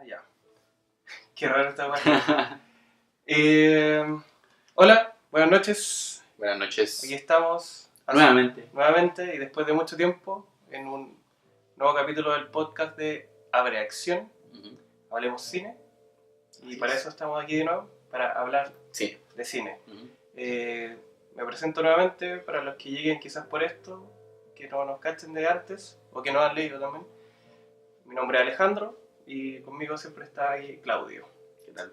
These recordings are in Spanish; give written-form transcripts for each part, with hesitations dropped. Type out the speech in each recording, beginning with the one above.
Ya. Qué raro esta weá. Hola, buenas noches. Buenas noches. Aquí estamos nuevamente y después de mucho tiempo en un nuevo capítulo del podcast de Abre Acción. Hablemos cine. Y para eso estamos aquí de nuevo, para hablar de cine. Me presento nuevamente para los que lleguen quizás por esto, que no nos cachen de antes o que no han leído también. Mi nombre es Alejandro y conmigo siempre está ahí Claudio. ¿Qué tal?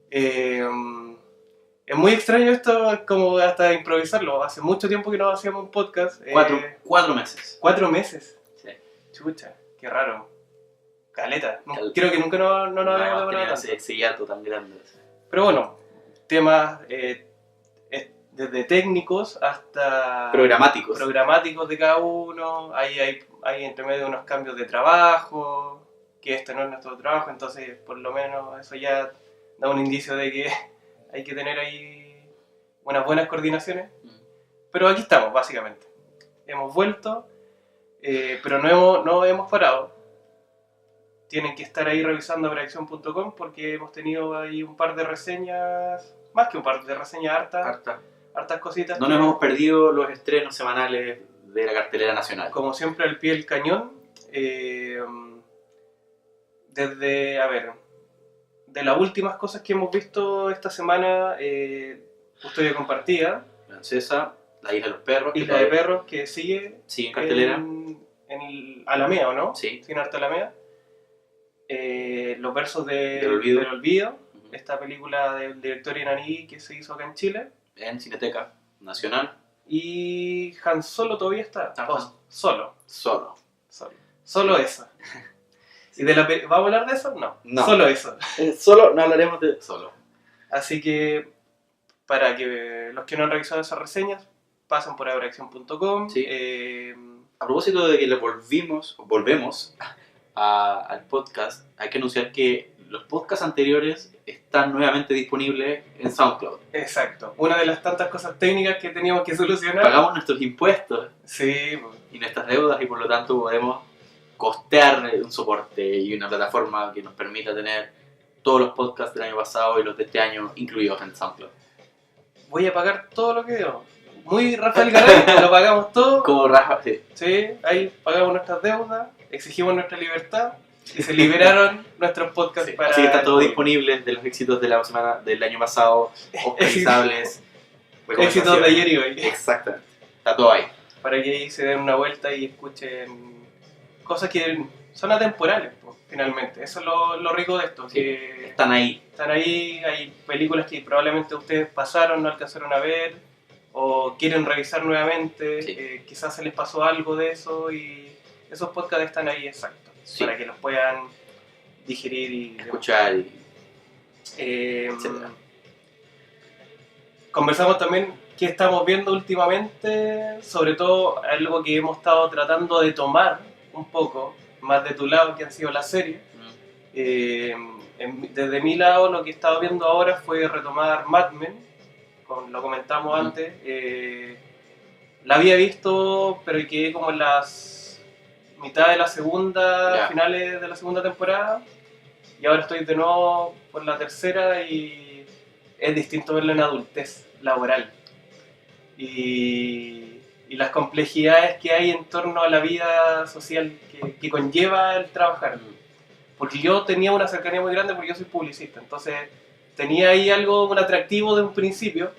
Es muy extraño esto, como hasta improvisarlo. Hace mucho tiempo que no hacíamos un podcast. 4 meses. 4 meses. Sí. Chucha, qué raro. Caleta. Creo que nunca no nos habíamos demorado tanto. Ese hiato tan grande. Pero bueno, temas desde técnicos hasta programáticos de cada uno. Hay entre medio unos cambios de trabajo, que este no es nuestro trabajo, entonces por lo menos eso ya da un indicio de que hay que tener ahí unas buenas coordinaciones. Pero aquí estamos, básicamente. Hemos vuelto, pero no hemos parado. Tienen que estar ahí revisando abreacción.com porque hemos tenido ahí un par de reseñas, más que un par de reseñas, hartas cositas. No nos hemos perdido los estrenos semanales de la cartelera nacional. Como siempre, al pie del cañón. De las últimas cosas que hemos visto esta semana, Custodia Compartida. Francesa, La Isla de los Perros. Isla de Perros, que sigue en cartelera. En el Alameda, ¿o no? Sí. Sin Arte Alameda. Los versos del olvido. Esta película del director iraní que se hizo acá en Chile. En Cineteca Nacional. Y Han Solo todavía está. Solo esa. ¿Y ¿vamos a hablar de eso? No. Solo eso. Solo no hablaremos de Solo. Así que para que los que no han revisado esas reseñas pasen por abreacción.com. Sí. A propósito de que volvemos al podcast, hay que anunciar que los podcasts anteriores están nuevamente disponibles en SoundCloud. Exacto. Una de las tantas cosas técnicas que teníamos que solucionar. Pagamos nuestros impuestos y nuestras deudas y por lo tanto podemos costear un soporte y una plataforma que nos permita tener todos los podcasts del año pasado y los de este año incluidos en SoundCloud. Voy a pagar todo lo que debo. Muy Rafael Garay, lo pagamos todo. Como Rafa, sí. Sí, ahí pagamos nuestras deudas, exigimos nuestra libertad y se liberaron nuestros podcasts para... Así que está todo disponible de los éxitos de la semana del año pasado, oscarizables, éxitos de ayer y hoy. Exactamente, está todo ahí. Para que ahí se den una vuelta y escuchen cosas que son atemporales, pues, finalmente. Eso es lo rico de esto. Sí, que están ahí, hay películas que probablemente ustedes pasaron, no alcanzaron a ver, o quieren revisar nuevamente, quizás se les pasó algo de eso y esos podcasts están ahí exactos, para que los puedan digerir y escuchar, etc. Conversamos también qué estamos viendo últimamente, sobre todo algo que hemos estado tratando de tomar un poco más de tu lado, que han sido las series. Desde mi lado lo que he estado viendo ahora fue retomar Mad Men, lo comentamos antes. La había visto, pero quedé como en las mitad de la segunda, finales de la segunda temporada, y ahora estoy de nuevo por la tercera y es distinto verlo en adultez laboral. Y las complejidades que hay en torno a la vida social que conlleva el trabajar. Porque yo tenía una cercanía muy grande porque yo soy publicista, entonces tenía ahí un atractivo de un principio,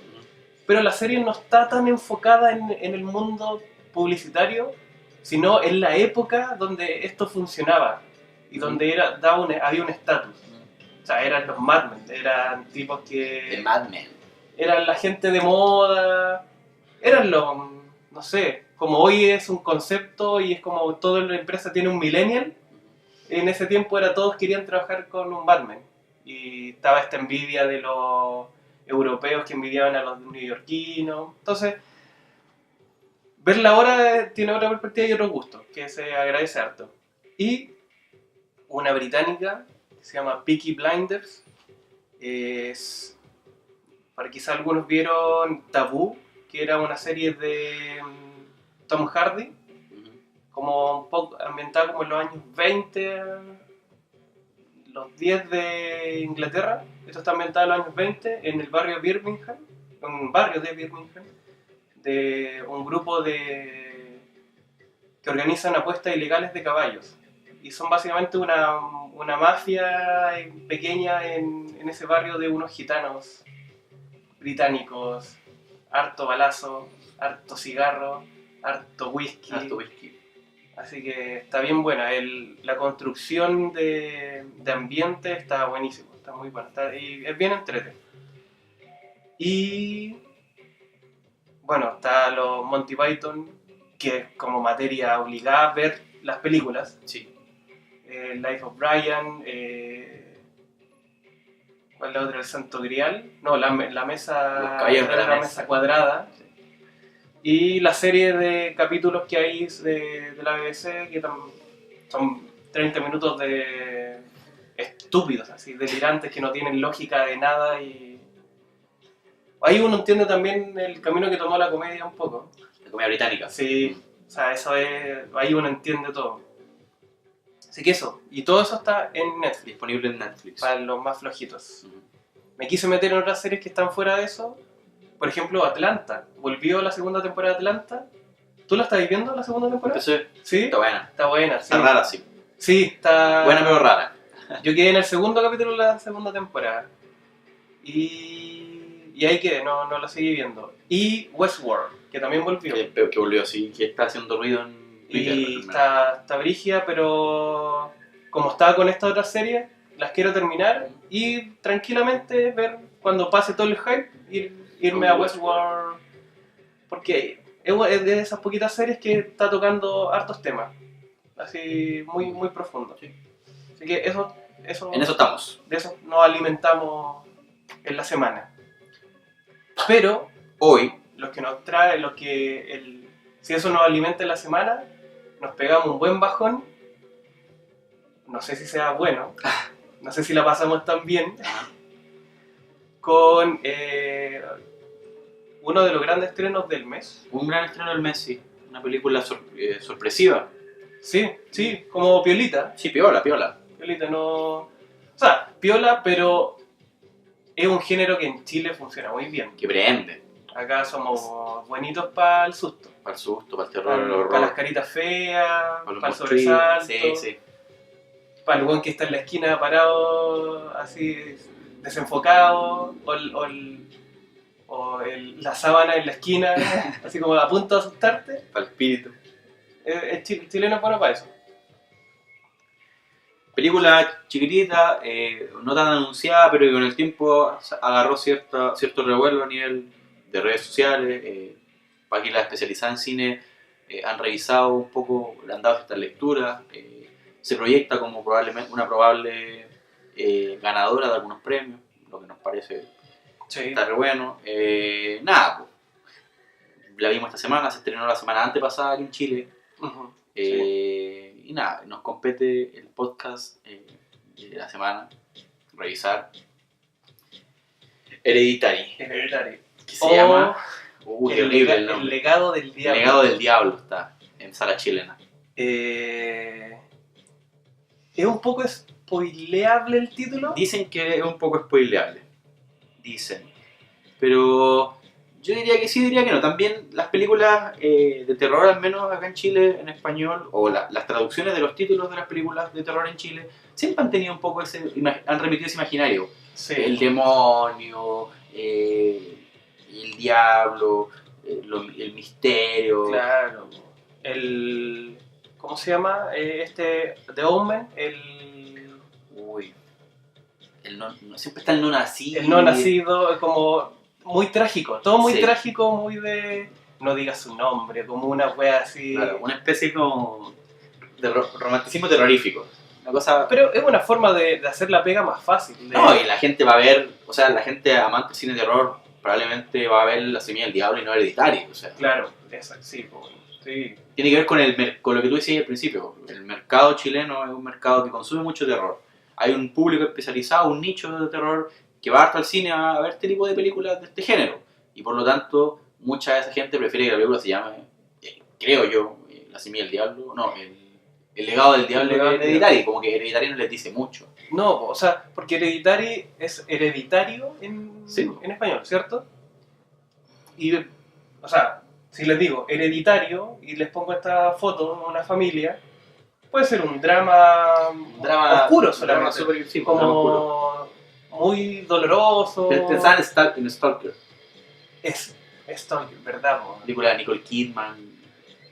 pero la serie no está tan enfocada en el mundo publicitario, sino en la época donde esto funcionaba y donde había un estatus. O sea, eran los Mad Men, eran tipos que... The Mad Men. Eran la gente de moda, eran los... No sé, como hoy es un concepto y es como toda la empresa tiene un millennial, en ese tiempo todos querían trabajar con un Batman. Y estaba esta envidia de los europeos que envidiaban a los neoyorquinos. Entonces, verla ahora tiene otra perspectiva y otro gusto, que se agradece harto. Y una británica que se llama Peaky Blinders. Para quizás algunos vieron Tabú, que era una serie de Tom Hardy, como un poco ambientada como en los años 20, los 10 de Inglaterra. Esto está ambientado en los años 20 en el barrio Birmingham, un barrio de Birmingham, de un grupo que organizan apuestas ilegales de caballos. Y son básicamente una mafia pequeña en ese barrio de unos gitanos británicos, harto balazo, harto cigarro, harto whisky. Así que está bien buena. La construcción de ambiente está buenísimo, está muy buena. Y es bien entrete. Y bueno, está los Monty Python, que es como materia obligada a ver las películas. Sí. Life of Brian, ¿cuál es la otra? El Santo Grial. No, la mesa, la mesa cuadrada. Sí. Y la serie de capítulos que hay de la BBC, que son 30 minutos de estúpidos, así, delirantes, que no tienen lógica de nada. Y ahí uno entiende también el camino que tomó la comedia un poco. La comedia británica. Sí, o sea, eso es, ahí uno entiende todo. Así que eso, y todo eso está en Netflix. Disponible en Netflix. Para los más flojitos. Me quise meter en otras series que están fuera de eso. Por ejemplo, Atlanta. Volvió la segunda temporada de Atlanta. ¿Tú la estás viendo la segunda temporada? Sí. Está buena. Está buena, sí. Está rara, sí. Sí, está... buena pero rara. Yo quedé en el segundo capítulo de la segunda temporada. Y ahí quedé, no la seguí viendo. Y Westworld, que también volvió. Que volvió, sí. Que está haciendo ruido en... Y está brígida, pero como estaba con esta otra serie, las quiero terminar y tranquilamente ver cuando pase todo el hype, irme a Westworld, porque es de esas poquitas series que está tocando hartos temas, así muy profundos. Sí. Así que eso en eso estamos. De eso nos alimentamos en la semana. Pero hoy, si eso nos alimenta en la semana, nos pegamos un buen bajón. No sé si sea bueno, no sé si la pasamos tan bien, con uno de los grandes estrenos del mes. Un gran estreno del mes, sí. Una película sorpresiva. Sí, como piolita. Sí, piola. Piolita, no... O sea, piola, pero es un género que en Chile funciona muy bien. Que prende. Acá somos buenitos para el susto. Para el susto, para el terror, el horror. Para las caritas feas, para el sobresalto. Sí. Para el weón que está en la esquina parado, así, desenfocado. O la sábana en la esquina, así como a punto de asustarte. Para el espíritu. El chileno es bueno para eso. Película chiquitita, no tan anunciada, pero que con el tiempo agarró cierto revuelo a nivel de redes sociales. Páginas especializadas en cine han revisado un poco, le han dado ciertas lecturas. Se proyecta como una probable ganadora de algunos premios, lo que nos parece estar bueno. Nada, pues, la vimos esta semana, se estrenó la semana antepasada aquí en Chile. Uh-huh. Y nada, nos compete el podcast de la semana, revisar Hereditary. Que se llama... qué horrible el nombre. El legado del diablo. El legado del diablo está en sala chilena. ¿Es un poco spoileable el título? Dicen que es un poco spoileable. Dicen. Pero yo diría que sí, diría que no. También las películas de terror, al menos acá en Chile, en español, o las traducciones de los títulos de las películas de terror en Chile, siempre han tenido un poco han remitido ese imaginario. Sí. El demonio, el diablo, el misterio. Claro. ¿Cómo se llama? The Omen, siempre está el no nacido. El no nacido, como muy trágico, todo muy trágico, muy de... No digas su nombre, como una wea así... Claro, una especie como de romanticismo terrorífico. Una cosa... Pero es una forma de hacer la pega más fácil. No, y la gente va a ver, o sea, la gente amante del cine de terror probablemente va a ver La semilla del diablo y no Hereditary. O sea, claro, sí. Tiene que ver con lo que tú decías al principio. El mercado chileno es un mercado que consume mucho terror. Hay un público especializado, un nicho de terror que va harto al cine a ver este tipo de películas de este género. Y por lo tanto, mucha de esa gente prefiere que la película se llame, creo yo, La semilla del diablo, no, El legado del diablo es Hereditary, como que Hereditary no les dice mucho. No, o sea, porque Hereditary es hereditario en español, ¿cierto? Y, o sea, si les digo hereditario y les pongo esta foto de una familia, puede ser un drama oscuro solamente, como muy doloroso. Pensaba en Stalker. Es Stalker, ¿verdad? Película de Nicole Kidman,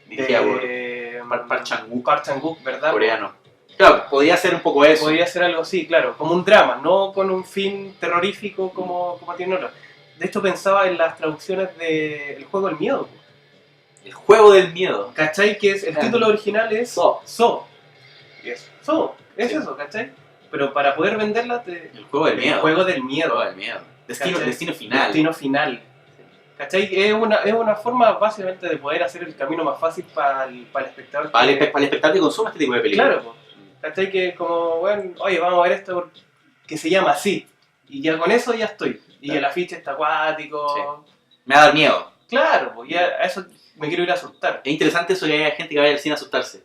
dirigida por Park Chan-wook, ¿verdad? Coreano. Claro, podría ser un poco eso. Podría ser algo así, claro, como un drama, no con un fin terrorífico como tiene otro. De esto pensaba en las traducciones de El Juego del Miedo. El Juego del Miedo. ¿Cachai? Que el título original es So. Es eso, ¿cachai? Pero para poder venderla El Juego del Miedo. El Juego del Miedo. El Juego del Miedo. Destino final. Destino final. ¿Cachai? Es una forma básicamente de poder hacer el camino más fácil para el espectador. Para el espectador que consuma este tipo de películas. Claro, ¿cachai? Que como, bueno, oye, vamos a ver esto que se llama así. Y ya con eso ya estoy. Y claro. El afiche está acuático. Sí. Me va a dar miedo. Claro, pues ya a eso me quiero ir a asustar. Es interesante eso que haya gente que vaya al cine a asustarse.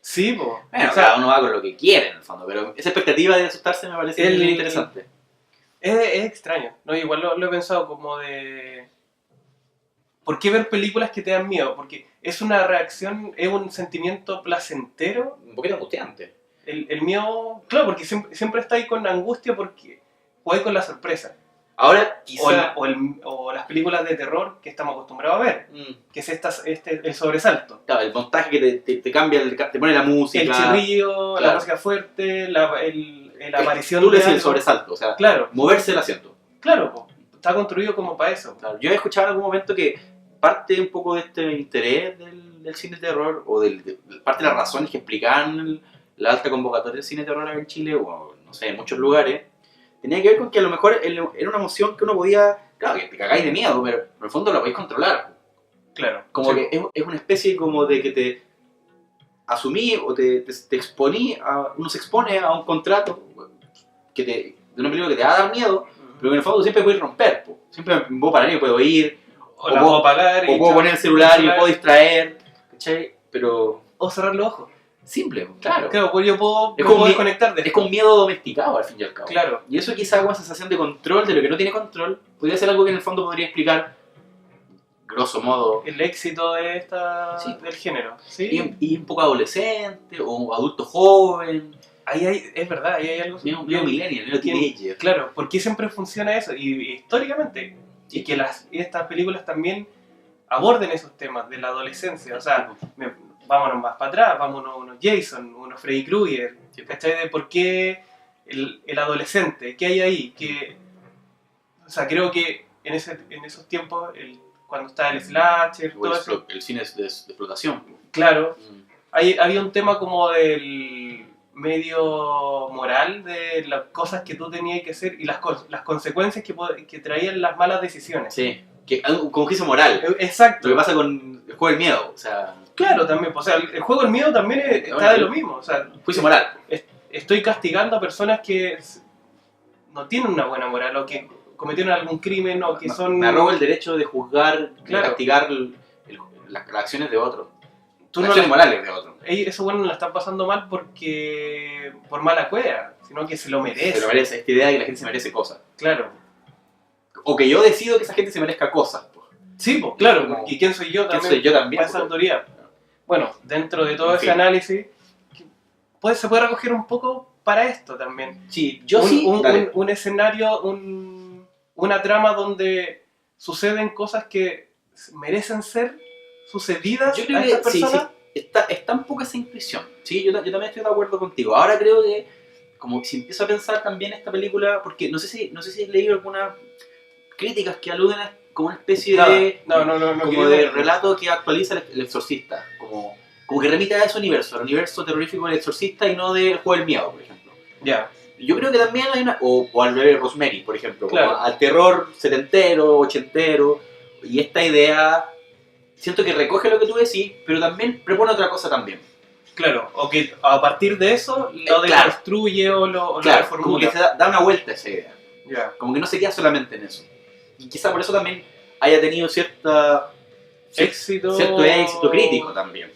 Sí, pues. Bueno, o sea, cada uno va con lo que quiere en el fondo, pero esa expectativa de asustarse me parece muy interesante. Es extraño, ¿no? Igual lo he pensado como de... ¿Por qué ver películas que te dan miedo? Porque es una reacción, es un sentimiento placentero. Un poquito angustiante. El miedo, claro, porque siempre está ahí con angustia porque juega con la sorpresa. Ahora, quizá... o las películas de terror que estamos acostumbrados a ver, que es el sobresalto. Claro, el montaje que te cambia, te pone la música. El chirrío, claro. La música fuerte, la aparición tú de el sobresalto, o sea, claro. Moverse el asiento. Claro, está construido como para eso. Claro. Yo he escuchado en algún momento que parte un poco de este interés del cine de terror, o parte de las razones que explicaban la alta convocatoria del cine de terror acá en Chile, o no sé, en muchos lugares, tenía que ver con que a lo mejor era una emoción que uno podía, claro, que te cagáis de miedo, pero en el fondo la podéis controlar. Claro. Como sí. Que es una especie como de que te asumí o te exponí, uno se expone a un contrato de una película que te va a dar miedo, pero que en el fondo siempre puedes romper. Siempre me puedo parar y puedo ir, o puedo apagar, o puedo poner el celular y me puedo distraer, ¿cachai? Pero... O cerrar los ojos. Simple, claro. Claro, pues yo puedo desconectar de esto. Es con miedo domesticado al fin y al cabo. Claro. Y eso quizá una sensación de control de lo que no tiene control podría ser algo que en el fondo podría explicar, grosso modo, el éxito de del género. ¿Sí? Y un poco adolescente o adulto joven. Es verdad, ahí hay algo... Medio millennial, medio teenager. Claro, porque siempre funciona eso. Y históricamente, y que estas películas también aborden esos temas de la adolescencia. O sea, vámonos más para atrás, vámonos unos Jason, unos Freddy Krueger, ¿cachai? De por qué el adolescente, ¿qué hay ahí? O sea, creo que en esos tiempos, cuando estaba el slasher, todo eso, el cine de explotación. Claro, había un tema como del medio moral de las cosas que tú tenías que hacer y las consecuencias que traían las malas decisiones. Sí, como juicio moral. Exacto. Lo que pasa con el juego del miedo, o sea... Claro, también, o sea, el juego del miedo también está de lo mismo, o sea... Juicio moral. Estoy castigando a personas que no tienen una buena moral o que cometieron algún crimen o que son... Me arrogo el derecho de juzgar, de castigar las acciones de otros. Las acciones morales de otros. Eso bueno no la están pasando mal por mala cueva, sino que se lo merece. Se lo merece, esta idea de que la gente se merece cosas. Claro. O que yo decido que esa gente se merezca cosas. Sí, pues claro, ¿y quién soy yo también? ¿Quién soy yo también? Para esa autoridad. Bueno, dentro de todo ese análisis, se puede recoger un poco para esto también. Sí, yo un escenario, una trama donde suceden cosas que merecen ser sucedidas. Yo creo a estas personas. Sí. Está un poco esa intuición. Sí, yo también estoy de acuerdo contigo. Ahora creo que, como si empiezo a pensar también esta película, porque no sé si he leído algunas críticas que aluden a como una especie de relato que actualiza el exorcista, como que remite a ese universo, al universo terrorífico del exorcista y no del juego del miedo, por ejemplo. Ya. Yo creo que también hay o al bebé Rosemary, por ejemplo, claro. Como al terror setentero, ochentero, y esta idea, siento que recoge lo que tú decís, pero también propone otra cosa también. Claro, o que a partir de eso lo deconstruye o lo reformula. Como que se da una vuelta a esa idea. Yeah. Como que no se queda solamente en eso. Y quizá por eso también haya tenido cierto éxito crítico también.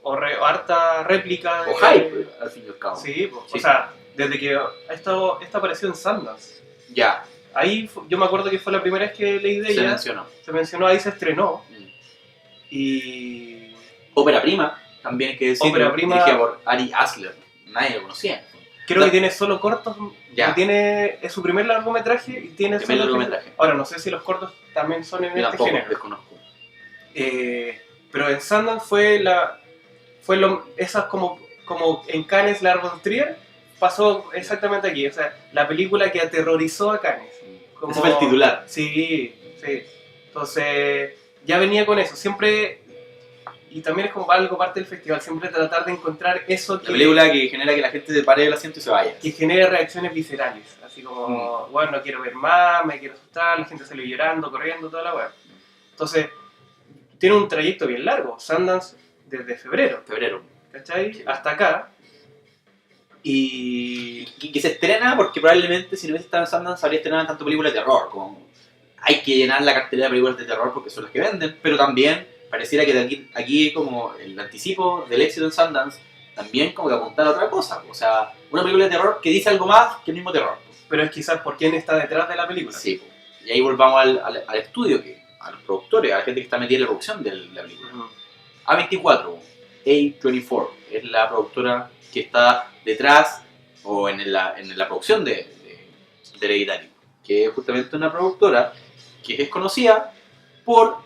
o harta réplica. O hype, al fin y al cabo. Sí, pues, sí. O sea, desde que esta apareció en Sundance. Ya. Ahí yo me acuerdo que fue la primera vez que leí de ella. Se mencionó, ahí se estrenó. Y... Ópera Prima, también hay que decir. Ópera Prima. Dirigida por Ari Aster. Nadie lo conocía. Creo que tiene solo cortos. Ya. Es su primer largometraje y tiene solo largometraje. Ahora, no sé si los cortos también son en este género. Desconozco. Pero en Sundance esas como en Cannes la von Trier pasó exactamente aquí. O sea, la película que aterrorizó a Cannes. Ese fue el titular. Sí. Entonces, ya venía con eso. Siempre, y también es como algo parte del festival, siempre tratar de encontrar eso La película que genera que la gente se pare del asiento y se vaya. Que genere reacciones viscerales. Así como, bueno, no quiero ver más, me quiero asustar, la gente salió llorando, corriendo, toda la weá. Entonces, tiene un trayecto bien largo. Sundance desde febrero. ¿Cachai? Sí. Hasta acá. Y que se estrena porque probablemente si no hubiese estado en Sundance habría estrenado tanto películas de terror. Como hay que llenar la cartelera de películas de terror porque son las que venden, pero también pareciera que de aquí como el anticipo del éxito en Sundance también como que apuntar a otra cosa. O sea, una película de terror que dice algo más que el mismo terror. Pero es quizás por quién está detrás de la película. Sí, y ahí volvamos al estudio, a los productores, a la gente que está metida en la producción de la película. A24 es la productora que está detrás o en la producción de Hereditary, que es justamente una productora que es conocida por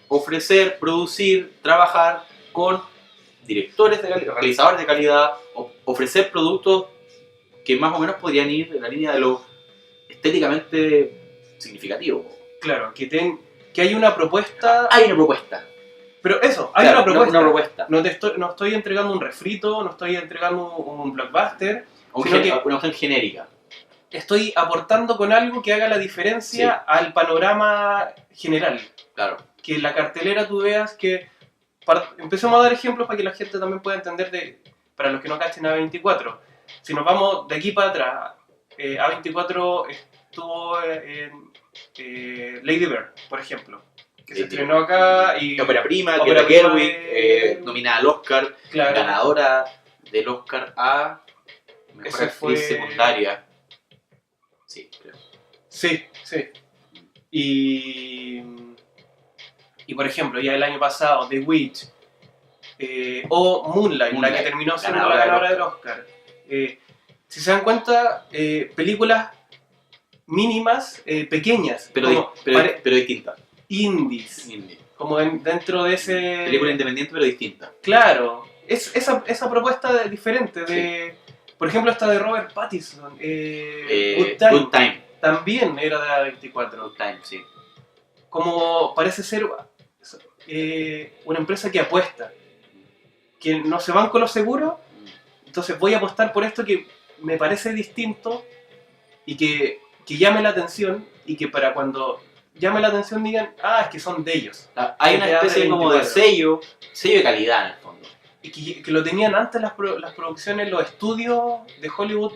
ofrecer, producir, trabajar con directores de calidad, realizadores de calidad, ofrecer productos que más o menos podrían ir en la línea de lo estéticamente significativo. Claro, que hay una propuesta. Hay una propuesta. Pero eso, hay una propuesta. No estoy entregando un refrito, no estoy entregando un blockbuster. Una opción genérica. Estoy aportando con algo que haga la diferencia al panorama general. Claro. Que en la cartelera tú veas que... Empecemos a dar ejemplos para que la gente también pueda entender, para los que no cachen A24. Si nos vamos de aquí para atrás, A24 estuvo en Lady Bird, por ejemplo. Que se estrenó acá y... Ópera Prima, Greta Gerwig, nominada al Oscar, claro. Ganadora del Oscar a mejor actriz secundaria. Sí, creo. Sí. Y por ejemplo, ya el año pasado, The Witch o Moonlight, la que terminó siendo la ganadora del Oscar. Si se dan cuenta, películas mínimas, pequeñas, pero distintas. Indies. Como dentro de ese... Película independiente pero distinta. Claro, esa propuesta diferente de... Por ejemplo, esta de Robert Pattinson, Good Time. También era de A24. Good Time, sí. Como parece ser una empresa que apuesta, que no se van con lo seguro, entonces voy a apostar por esto que me parece distinto y que llame la atención, y que para cuando llame la atención digan, es que son de ellos. Hay una especie como de sello de calidad en el fondo. Y que lo tenían antes las producciones, los estudios de Hollywood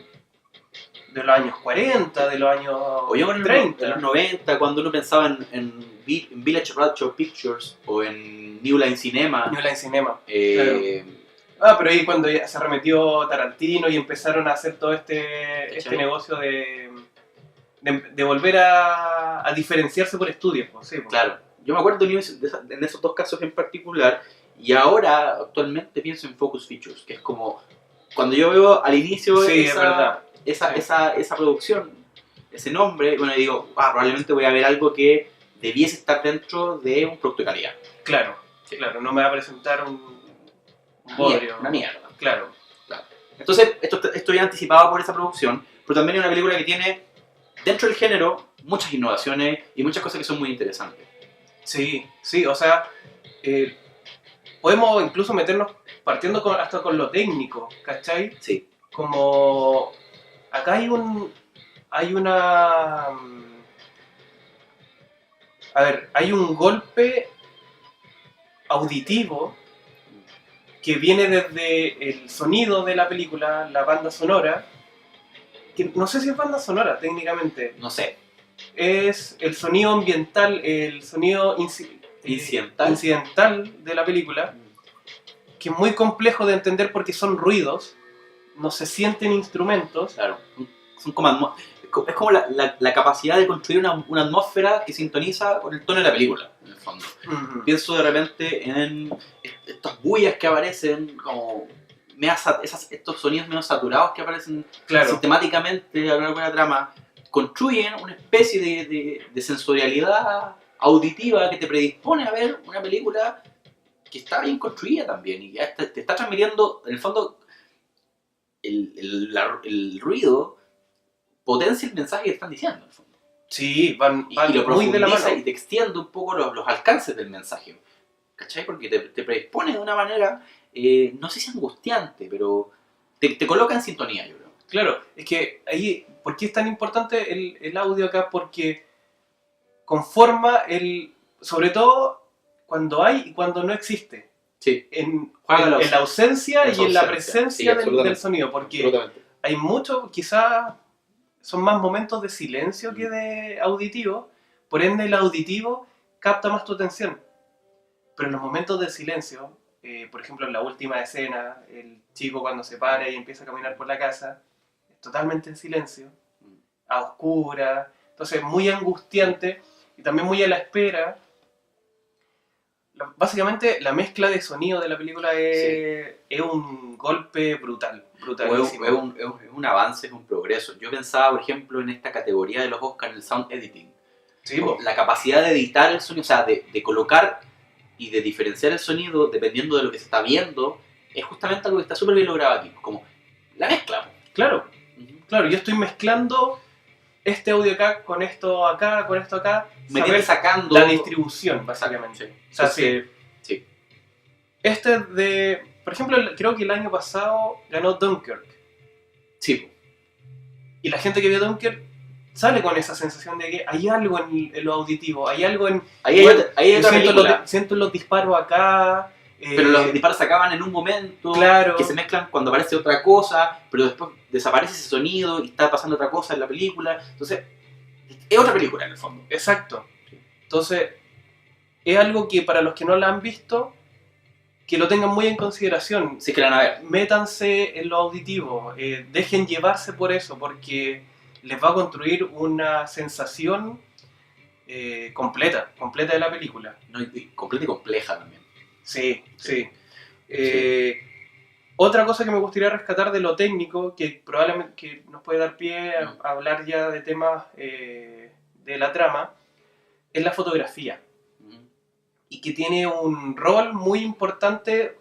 de los años 40, de los años o yo 30. De los 90, cuando uno pensaba en Village Roadshow Pictures o en New Line Cinema. Claro. Pero ahí cuando ya se arremetió Tarantino y empezaron a hacer todo este negocio de volver a diferenciarse por estudios. Pues, sí, pues. Claro. Yo me acuerdo en esos dos casos en particular, y ahora actualmente pienso en Focus Features, que es como cuando yo veo al inicio esa producción, ese nombre, bueno, y digo, probablemente voy a ver algo que debiese estar dentro de un producto de calidad. Claro, no me va a presentar un bodrio. Una mierda. Claro. Entonces, esto ya anticipado por esa producción, pero también es una película que tiene, dentro del género, muchas innovaciones y muchas cosas que son muy interesantes. Sí, o sea, podemos incluso meternos partiendo hasta con lo técnico, ¿cachai? Sí. Como acá hay un golpe auditivo que viene desde el sonido de la película, la banda sonora, que no sé si es banda sonora técnicamente. No sé. Es el sonido ambiental, el sonido incidental de la película, que es muy complejo de entender porque son ruidos, no se sienten instrumentos. Claro, son como es como la capacidad de construir una atmósfera que sintoniza con el tono de la película, en el fondo. Pienso de repente en estas bullas que aparecen, como estos sonidos menos saturados que aparecen sistemáticamente a lo largo de la trama, construyen una especie de sensorialidad auditiva que te predispone a ver una película que está bien construida también y que te está transmitiendo, en el fondo, el ruido potencia el mensaje que están diciendo, en el fondo. Sí, van y lo muy de la mano. y te extiende un poco los alcances del mensaje. ¿Cachai? Porque te predispone de una manera, no sé si angustiante, pero te coloca en sintonía, yo creo. Claro, es que ahí, ¿por qué es tan importante el audio acá? Porque conforma sobre todo cuando hay y cuando no existe. Sí. En la ausencia y en la presencia del sonido, porque hay mucho, quizás son más momentos de silencio que de auditivo, por ende el auditivo capta más tu atención. Pero en los momentos de silencio, por ejemplo en la última escena, el chico cuando se para y empieza a caminar por la casa, es totalmente en silencio, a oscuras, entonces muy angustiante y también muy a la espera. Básicamente la mezcla de sonido de la película es un golpe brutal. Es un avance, es un progreso. Yo pensaba, por ejemplo, en esta categoría de los Oscars, el sound editing. Sí, la capacidad de editar el sonido, o sea, de colocar y de diferenciar el sonido dependiendo de lo que se está viendo, es justamente algo que está súper bien logrado aquí. Como la mezcla. Claro, claro, yo estoy mezclando este audio acá con esto acá, con esto acá. Saber sacando la distribución, básicamente. Sí. O sea, sí. Este por ejemplo, creo que el año pasado ganó Dunkirk. Sí. Y la gente que vio Dunkirk sale con esa sensación de que hay algo en lo auditivo, hay algo en... siento los disparos acá... pero los disparos se acaban en un momento, que se mezclan cuando aparece otra cosa, pero después desaparece ese sonido y está pasando otra cosa en la película. Entonces, es otra película en el fondo. Exacto. Entonces, es algo que para los que no la han visto, que lo tengan muy en consideración. Si es que la van a ver. Métanse en lo auditivo, dejen llevarse por eso, porque les va a construir una sensación completa de la película. No, completa y compleja también. Sí. Otra cosa que me gustaría rescatar de lo técnico, que probablemente que nos puede dar pie a hablar ya de temas de la trama, es la fotografía. Y que tiene un rol muy importante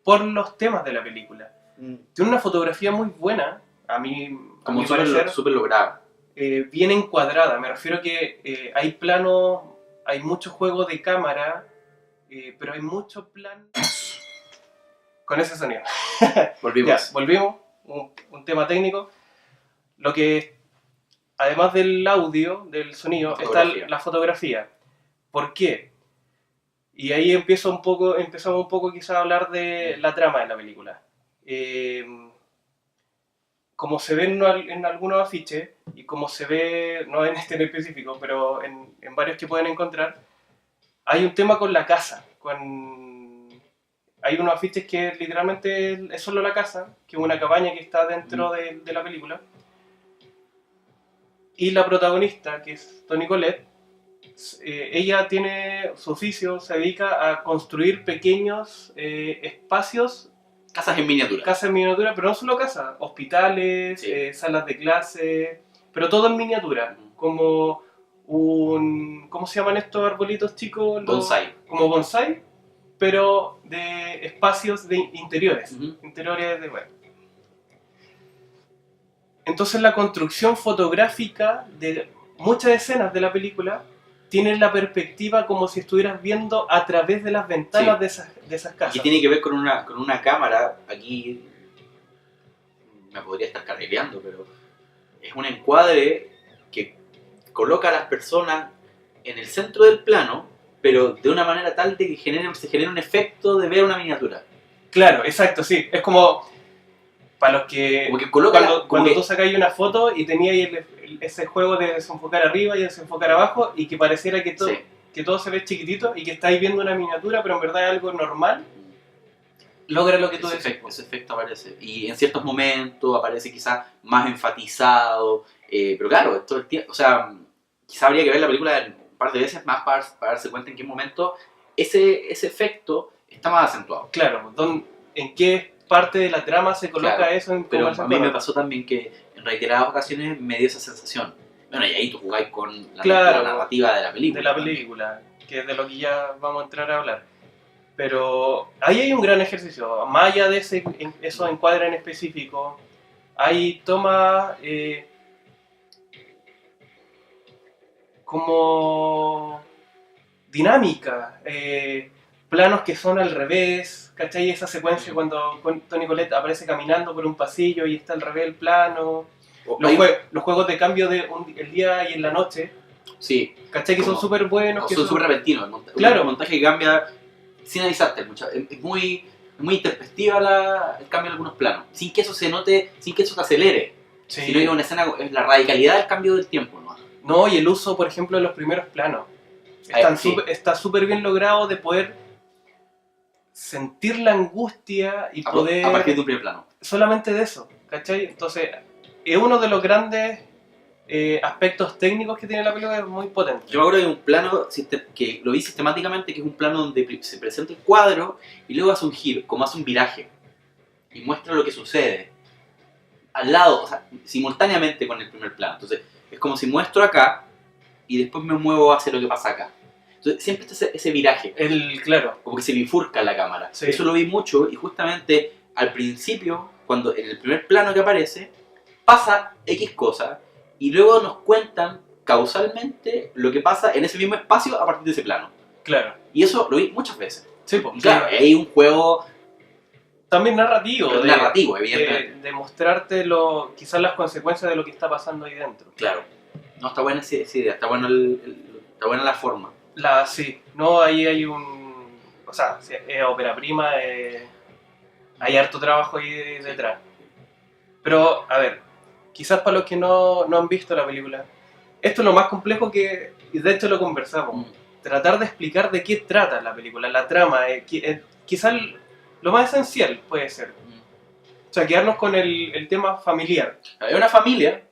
por los temas de la película. Tiene una fotografía muy buena, a mí parecer, súper lograda. Bien encuadrada, me refiero a que hay planos, hay mucho juego de cámara, pero hay mucho plan... Con ese sonido. Volvimos, un tema técnico. Lo que, además del audio, del sonido, está la fotografía. ¿Por qué? Y ahí empezamos un poco quizás a hablar de la trama de la película. Como se ve en algunos afiches, y como se ve, no en este en específico, pero en varios que pueden encontrar, hay un tema con la casa. Hay unos afiches que literalmente es solo la casa, que es una cabaña que está dentro de la película. Y la protagonista, que es Toni Collette, ella tiene su oficio, se dedica a construir pequeños espacios. Casas en miniatura. Pero no solo casas, hospitales, salas de clase, pero todo en miniatura. Como ¿cómo se llaman estos arbolitos chicos? Bonsai. Como bonsai, pero de espacios de interiores. Interiores de... Bueno. Entonces la construcción fotográfica de muchas escenas de la película tienen la perspectiva como si estuvieras viendo a través de las ventanas de esas casas. Y tiene que ver con una cámara, aquí me podría estar carrileando, pero es un encuadre que coloca a las personas en el centro del plano, pero de una manera tal de que se genera un efecto de ver una miniatura. Claro, exacto, sí. Es como para los que... Como que coloca cuando tú sacáis una foto y tenías ese juego de desenfocar arriba y desenfocar abajo y que pareciera que todo se ve chiquitito y que estáis viendo una miniatura, pero en verdad es algo normal. logra lo que tú decís. Ese efecto aparece. Y en ciertos momentos aparece quizás más enfatizado. Pero claro, todo el tiempo, o sea, quizás habría que ver la película un par de veces más para darse cuenta en qué momento ese efecto está más acentuado. Claro, en qué parte de la trama se coloca eso en pero a mí me pasó también que en reiteradas ocasiones me dio esa sensación. Bueno, y ahí tú jugáis con la narrativa de la película. De la película, que es de lo que ya vamos a entrar a hablar. Pero ahí hay un gran ejercicio. Más allá de esos encuadres en específico, hay tomas como dinámica, planos que son al revés, ¿cachai? Esa secuencia cuando Toni Collette aparece caminando por un pasillo y está al revés el plano. Los juegos de cambio de el día y en la noche. Sí. ¿Cachai? Que son súper buenos. Que son súper repentinos. Claro. El montaje que cambia sin avisarte. Es muy intempestiva el cambio de algunos planos. Sin que eso se note, sin que eso se acelere. Sí. Sino que una escena es la radicalidad del cambio del tiempo, ¿no? No, y el uso, por ejemplo, de los primeros planos. Está súper bien logrado de poder sentir la angustia y poder... A partir de un primer plano. Solamente de eso, ¿cachai? Entonces, es uno de los grandes aspectos técnicos que tiene la película, es muy potente. Yo me acuerdo de un plano que lo vi sistemáticamente, que es un plano donde se presenta el cuadro y luego hace un giro, como hace un viraje. Y muestra lo que sucede. Al lado, o sea, simultáneamente con el primer plano. Entonces, es como si muestro acá y después me muevo hacia lo que pasa acá. Entonces siempre está ese viraje. Claro. Como que se bifurca la cámara. Sí. Eso lo vi mucho y justamente al principio, cuando en el primer plano que aparece, pasa X cosa y luego nos cuentan causalmente lo que pasa en ese mismo espacio a partir de ese plano. Claro. Y eso lo vi muchas veces. Sí, pues. Claro, hay un juego... También narrativo. Narrativo, evidentemente. De mostrarte quizás las consecuencias de lo que está pasando ahí dentro. Claro. No, está buena esa idea, está buena la forma. Sí, no, ahí hay o sea, es ópera prima, hay harto trabajo ahí detrás. Pero, a ver, quizás para los que no han visto la película, esto es lo más complejo y de hecho lo conversamos. Tratar de explicar de qué trata la película, la trama, quizás lo más esencial puede ser. O sea, quedarnos con el tema familiar. Hay una familia,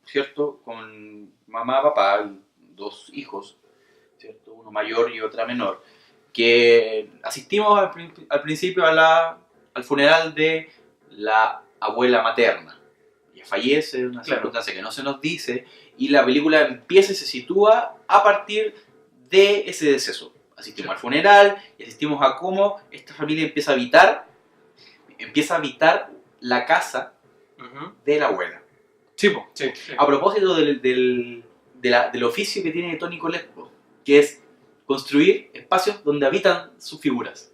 ¿cierto? Con mamá, papá y 2 hijos, ¿cierto? Uno mayor y otra menor, que asistimos al principio al funeral de la abuela materna. Ella fallece, una circunstancia que no se nos dice, y la película empieza y se sitúa a partir de ese deceso. Asistimos al funeral y asistimos a cómo esta familia empieza a habitar la casa de la abuela. Sí. A propósito del oficio que tiene Toni Collette, que es construir espacios donde habitan sus figuras.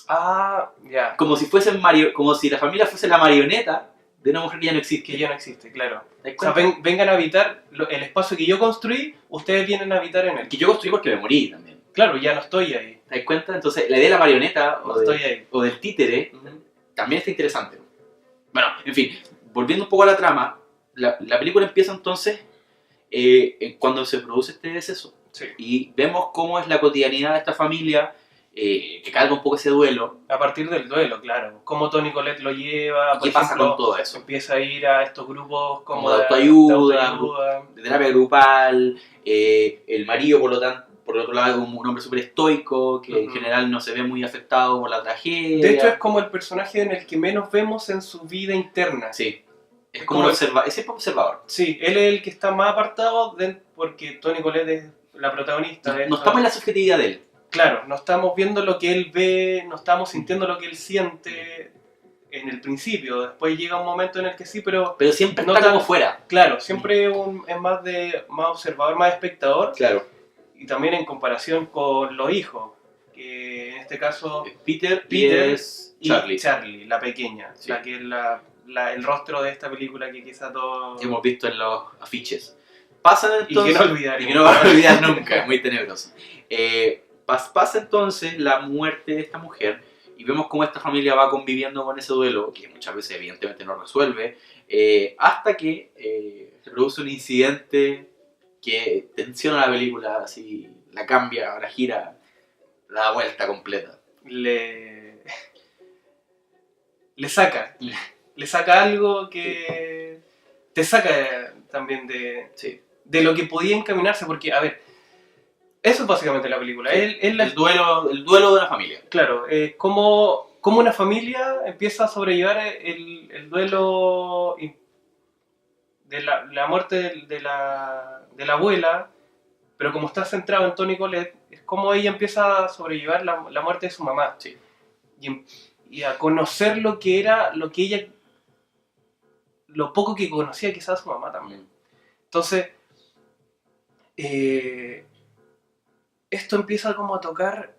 Ah, ya. Como si la familia fuese la marioneta de una mujer que ya no existe. Que ya no existe, claro. O sea, vengan a habitar el espacio que yo construí, ustedes vienen a habitar en él. Que yo construí porque me morí también. Claro, ya no estoy ahí. ¿Te das cuenta? Entonces, la idea de la marioneta ahí. O del títere también está interesante. Bueno, en fin, volviendo un poco a la trama, la película empieza entonces cuando se produce este deceso. Sí. Y vemos cómo es la cotidianidad de esta familia, que carga un poco ese duelo. A partir del duelo, claro. Cómo Toni Collette lo lleva. ¿Qué pasa con todo eso? Empieza a ir a estos grupos como de autoayuda, de terapia grupal. El marido, por otro lado, es un hombre súper estoico, que en general no se ve muy afectado por la tragedia. De hecho, es como el personaje en el que menos vemos en su vida interna. Sí. Es como un observador. Sí, él es el que está más apartado porque Toni Collette es la protagonista. No estamos en la subjetividad de él. Claro, no estamos viendo lo que él ve, no estamos sintiendo lo que él siente en el principio. Después llega un momento en el que sí, pero siempre no está como fuera. Claro, siempre es más observador, más espectador. Claro. Y también en comparación con los hijos, que en este caso Peter y Charlie, la pequeña, sí. La que es el rostro de esta película que quizá todos hemos visto en los afiches. Pasa entonces, y que no olvidar nunca, es muy tenebroso. Pasa entonces la muerte de esta mujer y vemos cómo esta familia va conviviendo con ese duelo, que muchas veces evidentemente no resuelve, hasta que se produce un incidente que tensiona la película, así la cambia, la gira, la da vuelta completa. le saca algo que te saca también de lo que podía encaminarse, porque, a ver, eso es básicamente la película. Sí. El duelo de la familia. Claro, cómo una familia empieza a sobrellevar el duelo de la muerte de la abuela, pero como está centrado en Toni Collette, es como ella empieza a sobrellevar la muerte de su mamá. Sí. Y a conocer lo que era, lo poco que conocía quizás su mamá también. Entonces, esto empieza como a tocar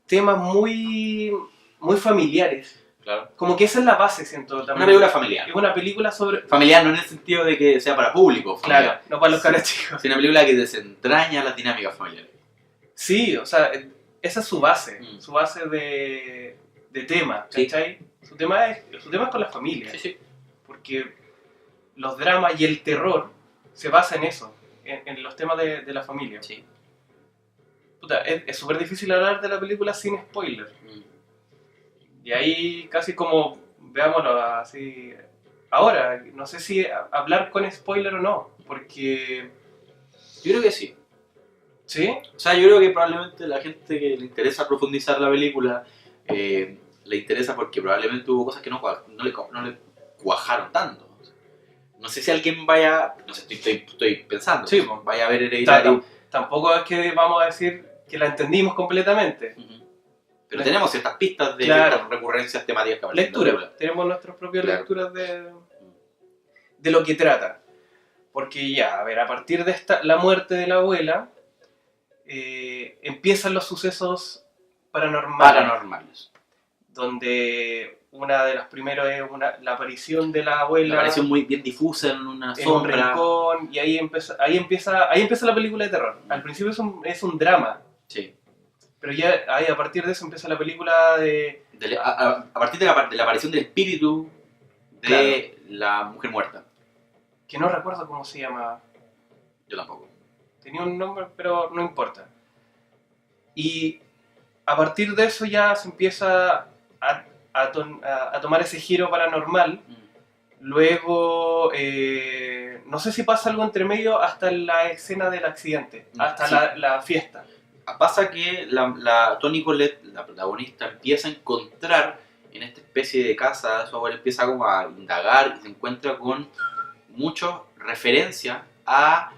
temas muy, muy familiares. Claro. Como que esa es la base, siento también. Una película familiar. Es una película sobre... Familiar no en el sentido de que sea para público. Familiar. Claro, no para los caras chicos. Es una película que desentraña las dinámicas familiares. Sí, o sea, esa es su base. Su base de tema, ¿cachai? Sí. Su tema es con la familia. Sí, sí. Porque los dramas y el terror se basan en eso, en los temas de la familia. Sí. Puta, es súper difícil hablar de la película sin spoiler. Y ahí casi como, veámoslo así, ahora, no sé si hablar con spoiler o no, porque... Yo creo que sí. ¿Sí? O sea, yo creo que probablemente la gente que le interesa profundizar la película, le interesa porque probablemente hubo cosas que no le cuajaron tanto. No sé si alguien vaya, no sé, estoy pensando, sí, vaya a ver Hereditary. Tampoco es que vamos a decir que la entendimos completamente. Pero tenemos ciertas pistas de ciertas recurrencias temáticas que aparecen. Lectura. Tenemos nuestras propias lecturas de lo que trata. Porque ya, a ver, a partir de la muerte de la abuela, empiezan los sucesos paranormales. Donde una de las primeros es la aparición de la abuela. Una aparición muy bien difusa en una sombra. En un rincón, y ahí empieza la película de terror. Al principio es un drama. Sí. Pero ya ahí, a partir de eso empieza la película a partir de la aparición del espíritu de la mujer muerta. Que no recuerdo cómo se llamaba. Yo tampoco. Tenía un nombre, pero no importa. Y a partir de eso ya se empieza a tomar ese giro paranormal. Luego, no sé si pasa algo entre medio hasta la escena del accidente, hasta la fiesta. Pasa que la Toni Collette, la protagonista, empieza a encontrar en esta especie de casa, su abuela empieza como a indagar y se encuentra con muchas referencias a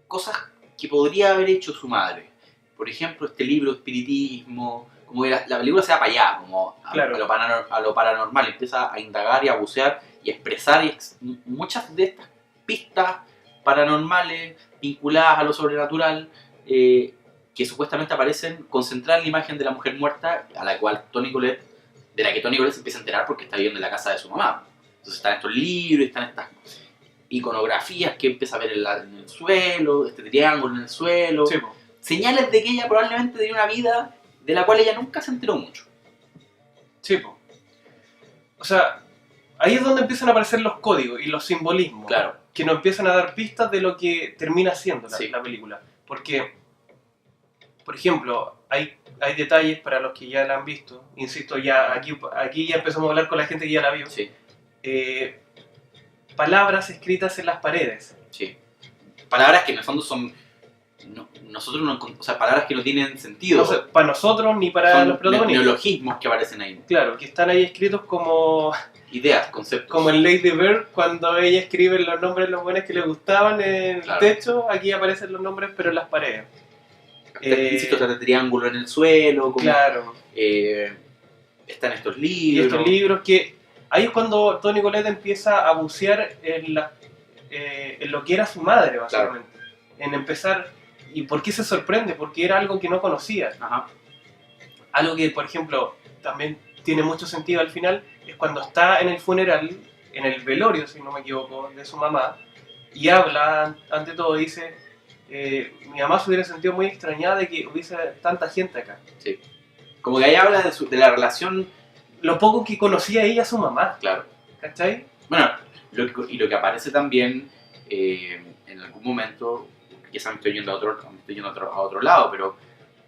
cosas que podría haber hecho su madre. Por ejemplo, este libro de espiritismo, como que la película se va para allá, como a lo paranormal, empieza a indagar y a bucear y a expresar muchas de estas pistas paranormales vinculadas a lo sobrenatural, que supuestamente aparecen concentradas en la imagen de la mujer muerta, de la que Toni Collette se empieza a enterar porque está viviendo en la casa de su mamá. Entonces están estos libros, están estas iconografías que empieza a ver en el suelo, este triángulo en el suelo, sí, señales de que ella probablemente tenía una vida de la cual ella nunca se enteró mucho. Sí, o sea, ahí es donde empiezan a aparecer los códigos y los simbolismos, claro, que nos empiezan a dar pistas de lo que termina siendo sí, la película. Porque, por ejemplo, hay detalles para los que ya la han visto. Insisto, ya aquí ya empezamos a hablar con la gente que ya la vio. Sí. Palabras escritas en las paredes. Sí. Palabras que en el fondo son... o sea, palabras que no tienen sentido. No sé, para nosotros ni para son los protagonistas. Neologismos que aparecen ahí. Claro, que están ahí escritos como... ideas, conceptos. Como en Lady Bird, cuando ella escribe los nombres de los buenos que le gustaban en el techo, aquí aparecen los nombres pero en las paredes. Insisto, está el triángulo en el suelo. Como, claro. Están estos libros. Y estos libros que... Ahí es cuando Toni Collette empieza a bucear en lo que era su madre, básicamente. Claro. En empezar... ¿Y por qué se sorprende? Porque era algo que no conocía. Ajá. Algo que, por ejemplo, también tiene mucho sentido al final, es cuando está en el funeral, en el velorio, si no me equivoco, de su mamá, y habla, ante todo, dice, mi mamá se hubiera sentido muy extrañada de que hubiese tanta gente acá. Sí. Como que ahí habla de la relación... Lo poco que conocía ella a su mamá. Claro. ¿Cachai? Bueno, lo que aparece también en algún momento, quizás me estoy yendo a otro lado, pero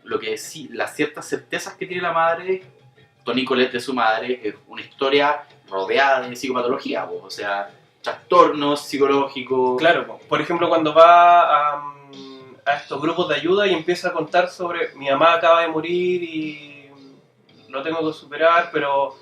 lo que sí, las ciertas certezas que tiene la madre Toni Collette de su madre es una historia rodeada de psicopatología, o sea, trastornos psicológicos. Claro, por ejemplo, cuando va a estos grupos de ayuda y empieza a contar sobre mi mamá acaba de morir y lo tengo que superar, pero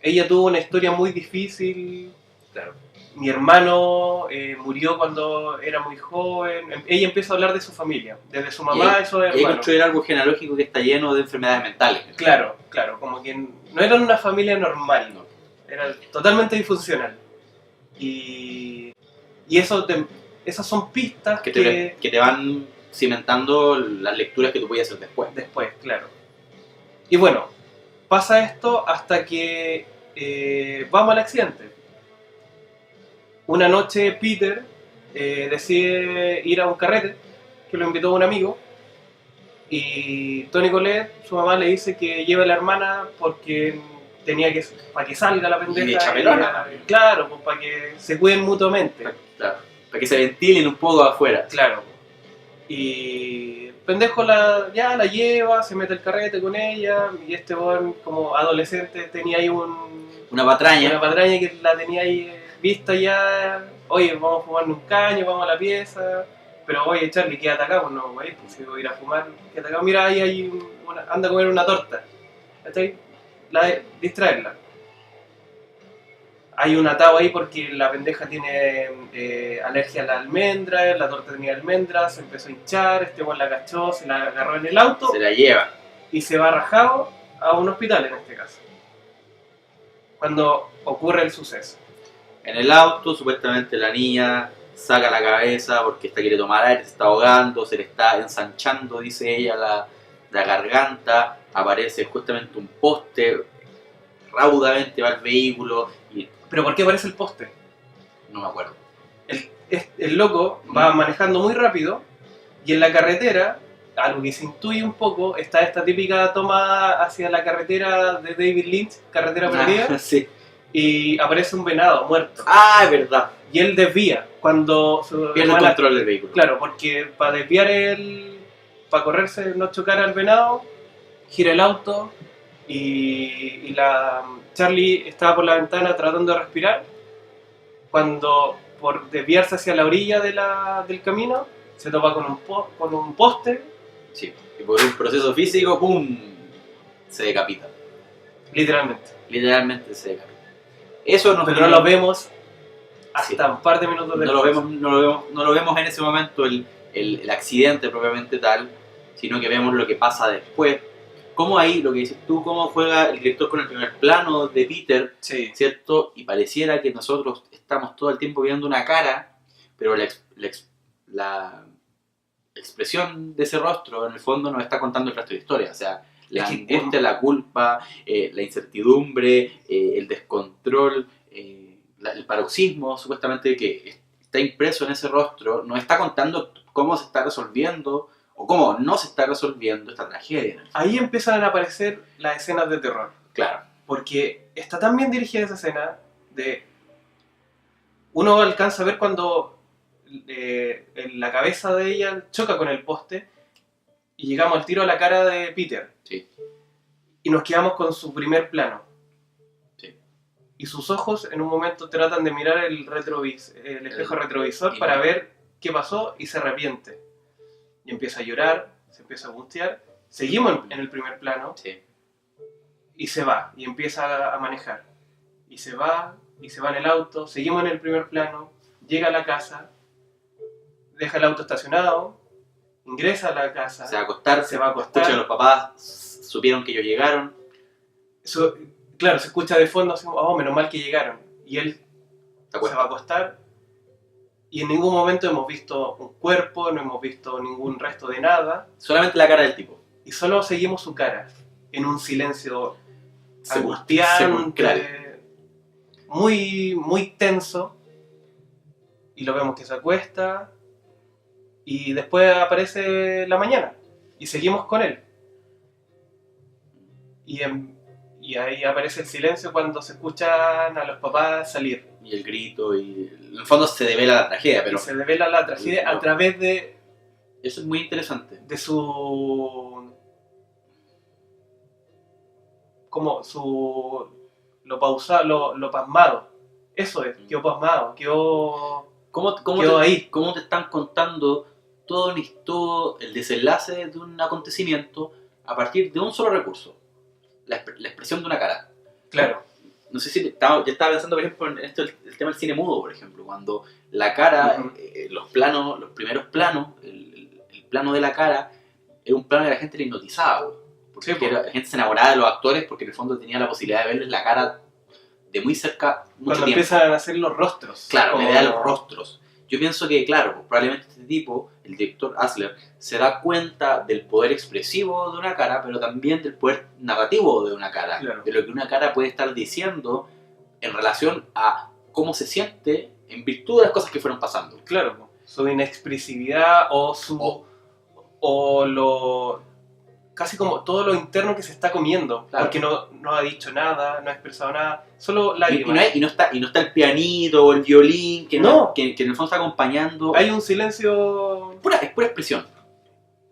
ella tuvo una historia muy difícil. Claro. Mi hermano murió cuando era muy joven. Ella empieza a hablar de su familia, desde su mamá y sus hermanos. Y construir algo genealógico que está lleno de enfermedades mentales. Claro, como que no eran una familia normal, ¿no? Era totalmente disfuncional. Y esas son pistas que te van cimentando las lecturas que tú puedes hacer después. Después, claro. Y bueno, pasa esto hasta que vamos al accidente. Una noche Peter decide ir a un carrete, que lo invitó un amigo, y Toni Collette, su mamá, le dice que lleve a la hermana porque tenía que, para que salga la pendeja. Y de chapelona. Claro, pues para que se cuiden mutuamente. Claro, para que se ventilen un poco afuera. Claro. Y el pendejo la lleva, se mete el carrete con ella, y este weón como adolescente tenía ahí una patraña que la tenía ahí vista ya. Oye, vamos a fumarnos un caño, vamos a la pieza. Pero oye, Charlie, quédate acá, pues no, güey, pues si voy a ir a fumar, quédate acá. Mira, ahí hay anda a comer una torta. ¿Está ahí? Distraerla. Hay un atado ahí porque la pendeja tiene alergia a la almendra, la torta tenía almendras, se empezó a hinchar, este weón la cachó, se la agarró en el auto. Se la lleva. Y se va rajado a un hospital en este caso. Cuando ocurre el suceso. En el auto, supuestamente la niña saca la cabeza porque quiere tomar aire, se está ahogando, se le está ensanchando, dice ella, la garganta. Aparece justamente un poste, raudamente va el vehículo. ¿Pero por qué aparece el poste? No me acuerdo. El loco va manejando muy rápido y en la carretera, algo que se intuye un poco, está esta típica toma hacia la carretera de David Lynch, carretera perdida. Sí. Y aparece un venado muerto. Ah, es verdad. Y él desvía cuando pierde el control del vehículo. Claro, porque para desviar para correrse, no chocar al venado, gira el auto y la Charlie estaba por la ventana tratando de respirar cuando por desviarse hacia la orilla del camino se topa con un poste. Sí, y por un proceso físico, ¡pum!, se decapita. Literalmente se decapita. Eso pero no lo vemos hasta sí. Un par de minutos después. No lo vemos en ese momento el accidente propiamente tal, sino que vemos lo que pasa después. Cómo ahí, lo que dices tú, cómo juega el director con el primer plano de Peter, sí. ¿Cierto? Y pareciera que nosotros estamos todo el tiempo viendo una cara, pero la expresión de ese rostro en el fondo nos está contando el resto de la historia. O sea, la angustia, la culpa, la incertidumbre, el descontrol, el paroxismo supuestamente que está impreso en ese rostro, nos está contando cómo se está resolviendo o cómo no se está resolviendo esta tragedia. Ahí empiezan a aparecer las escenas de terror. Claro. Porque está tan bien dirigida esa escena de... Uno alcanza a ver cuando la cabeza de ella choca con el poste y llegamos al tiro a la cara de Peter. Sí. Y nos quedamos con su primer plano. Sí. Y sus ojos en un momento tratan de mirar el espejo retrovisor para ver qué pasó y se arrepiente. Y empieza a llorar, se empieza a angustiar. Seguimos en el primer plano. Sí. Y se va, y empieza a manejar. Y se va en el auto. Seguimos en el primer plano. Llega a la casa. Deja el auto estacionado. Ingresa a la casa. Se va a acostar. Escucha que los papás supieron que ellos llegaron. Claro, se escucha de fondo así, oh, menos mal que llegaron. Y él se va a acostar. Y en ningún momento hemos visto un cuerpo, no hemos visto ningún resto de nada. Solamente la cara del tipo. Y solo seguimos su cara, en un silencio angustiante, muy, muy tenso. Y lo vemos que se acuesta. Y después aparece la mañana. Y seguimos con él. Y ahí aparece el silencio cuando se escuchan a los papás salir. Y el grito, y en el fondo se devela la tragedia. Pero se devela la tragedia a través de... Eso es muy interesante. De su... como lo pausado, lo pasmado. Eso es, quedó pasmado, quedó ahí. ¿Cómo te están contando todo el desenlace de un acontecimiento a partir de un solo recurso? La expresión de una cara. Claro. No sé si yo estaba pensando, por ejemplo, en esto, el tema del cine mudo, por ejemplo, cuando la cara, los primeros planos, el plano de la cara, era un plano que la gente le hipnotizaba, porque la gente se enamoraba de los actores porque en el fondo tenía la posibilidad de verles la cara de muy cerca mucho cuando tiempo. Empiezan a hacer los rostros. Claro, me da los rostros. Yo pienso que, claro, probablemente este tipo, el director Asler, se da cuenta del poder expresivo de una cara, pero también del poder narrativo de una cara. Claro. De lo que una cara puede estar diciendo en relación a cómo se siente en virtud de las cosas que fueron pasando. Claro, su inexpresividad casi como todo lo interno que se está comiendo, claro. Porque no ha dicho nada, no ha expresado nada, solo lágrimas. Y no está el pianito o el violín que en el fondo está acompañando. Hay un silencio... Es pura expresión.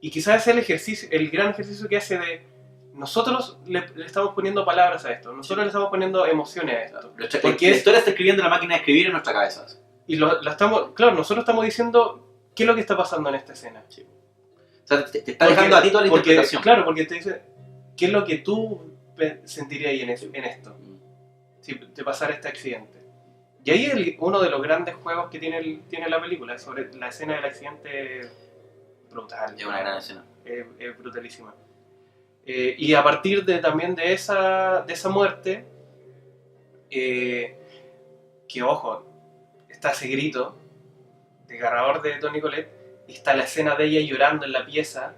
Y quizás es el gran ejercicio que hace de... Nosotros le estamos poniendo palabras a esto, nosotros le estamos poniendo emociones a esto. Porque la historia está escribiendo la máquina de escribir en nuestras cabezas. Y nosotros estamos diciendo qué es lo que está pasando en esta escena. Sí. O sea, te está dejando a ti toda la interpretación. Claro, porque te dice, ¿qué es lo que tú sentirías en esto? Si te pasara este accidente. Y ahí uno de los grandes juegos que tiene la película, sobre la escena del accidente brutal. Es una gran escena. Es brutalísima. Y a partir también de esa muerte, que ojo, está ese grito desgarrador de Toni Collette, y está la escena de ella llorando en la pieza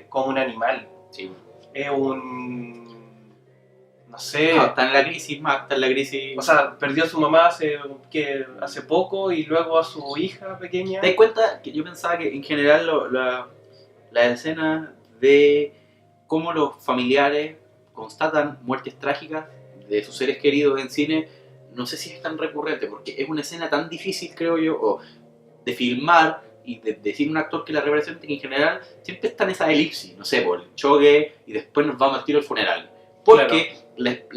como un animal. Sí. Es no sé... está en la crisis. O sea, perdió a su mamá hace poco y luego a su hija pequeña. ¿Te das cuenta que yo pensaba que en general la escena de cómo los familiares constatan muertes trágicas de sus seres queridos en cine, no sé si es tan recurrente, porque es una escena tan difícil, creo yo, de filmar y de decir un actor que la represente, que en general siempre está en esa elipsis, no sé, por el choque y después nos vamos al tiro al funeral. Porque claro.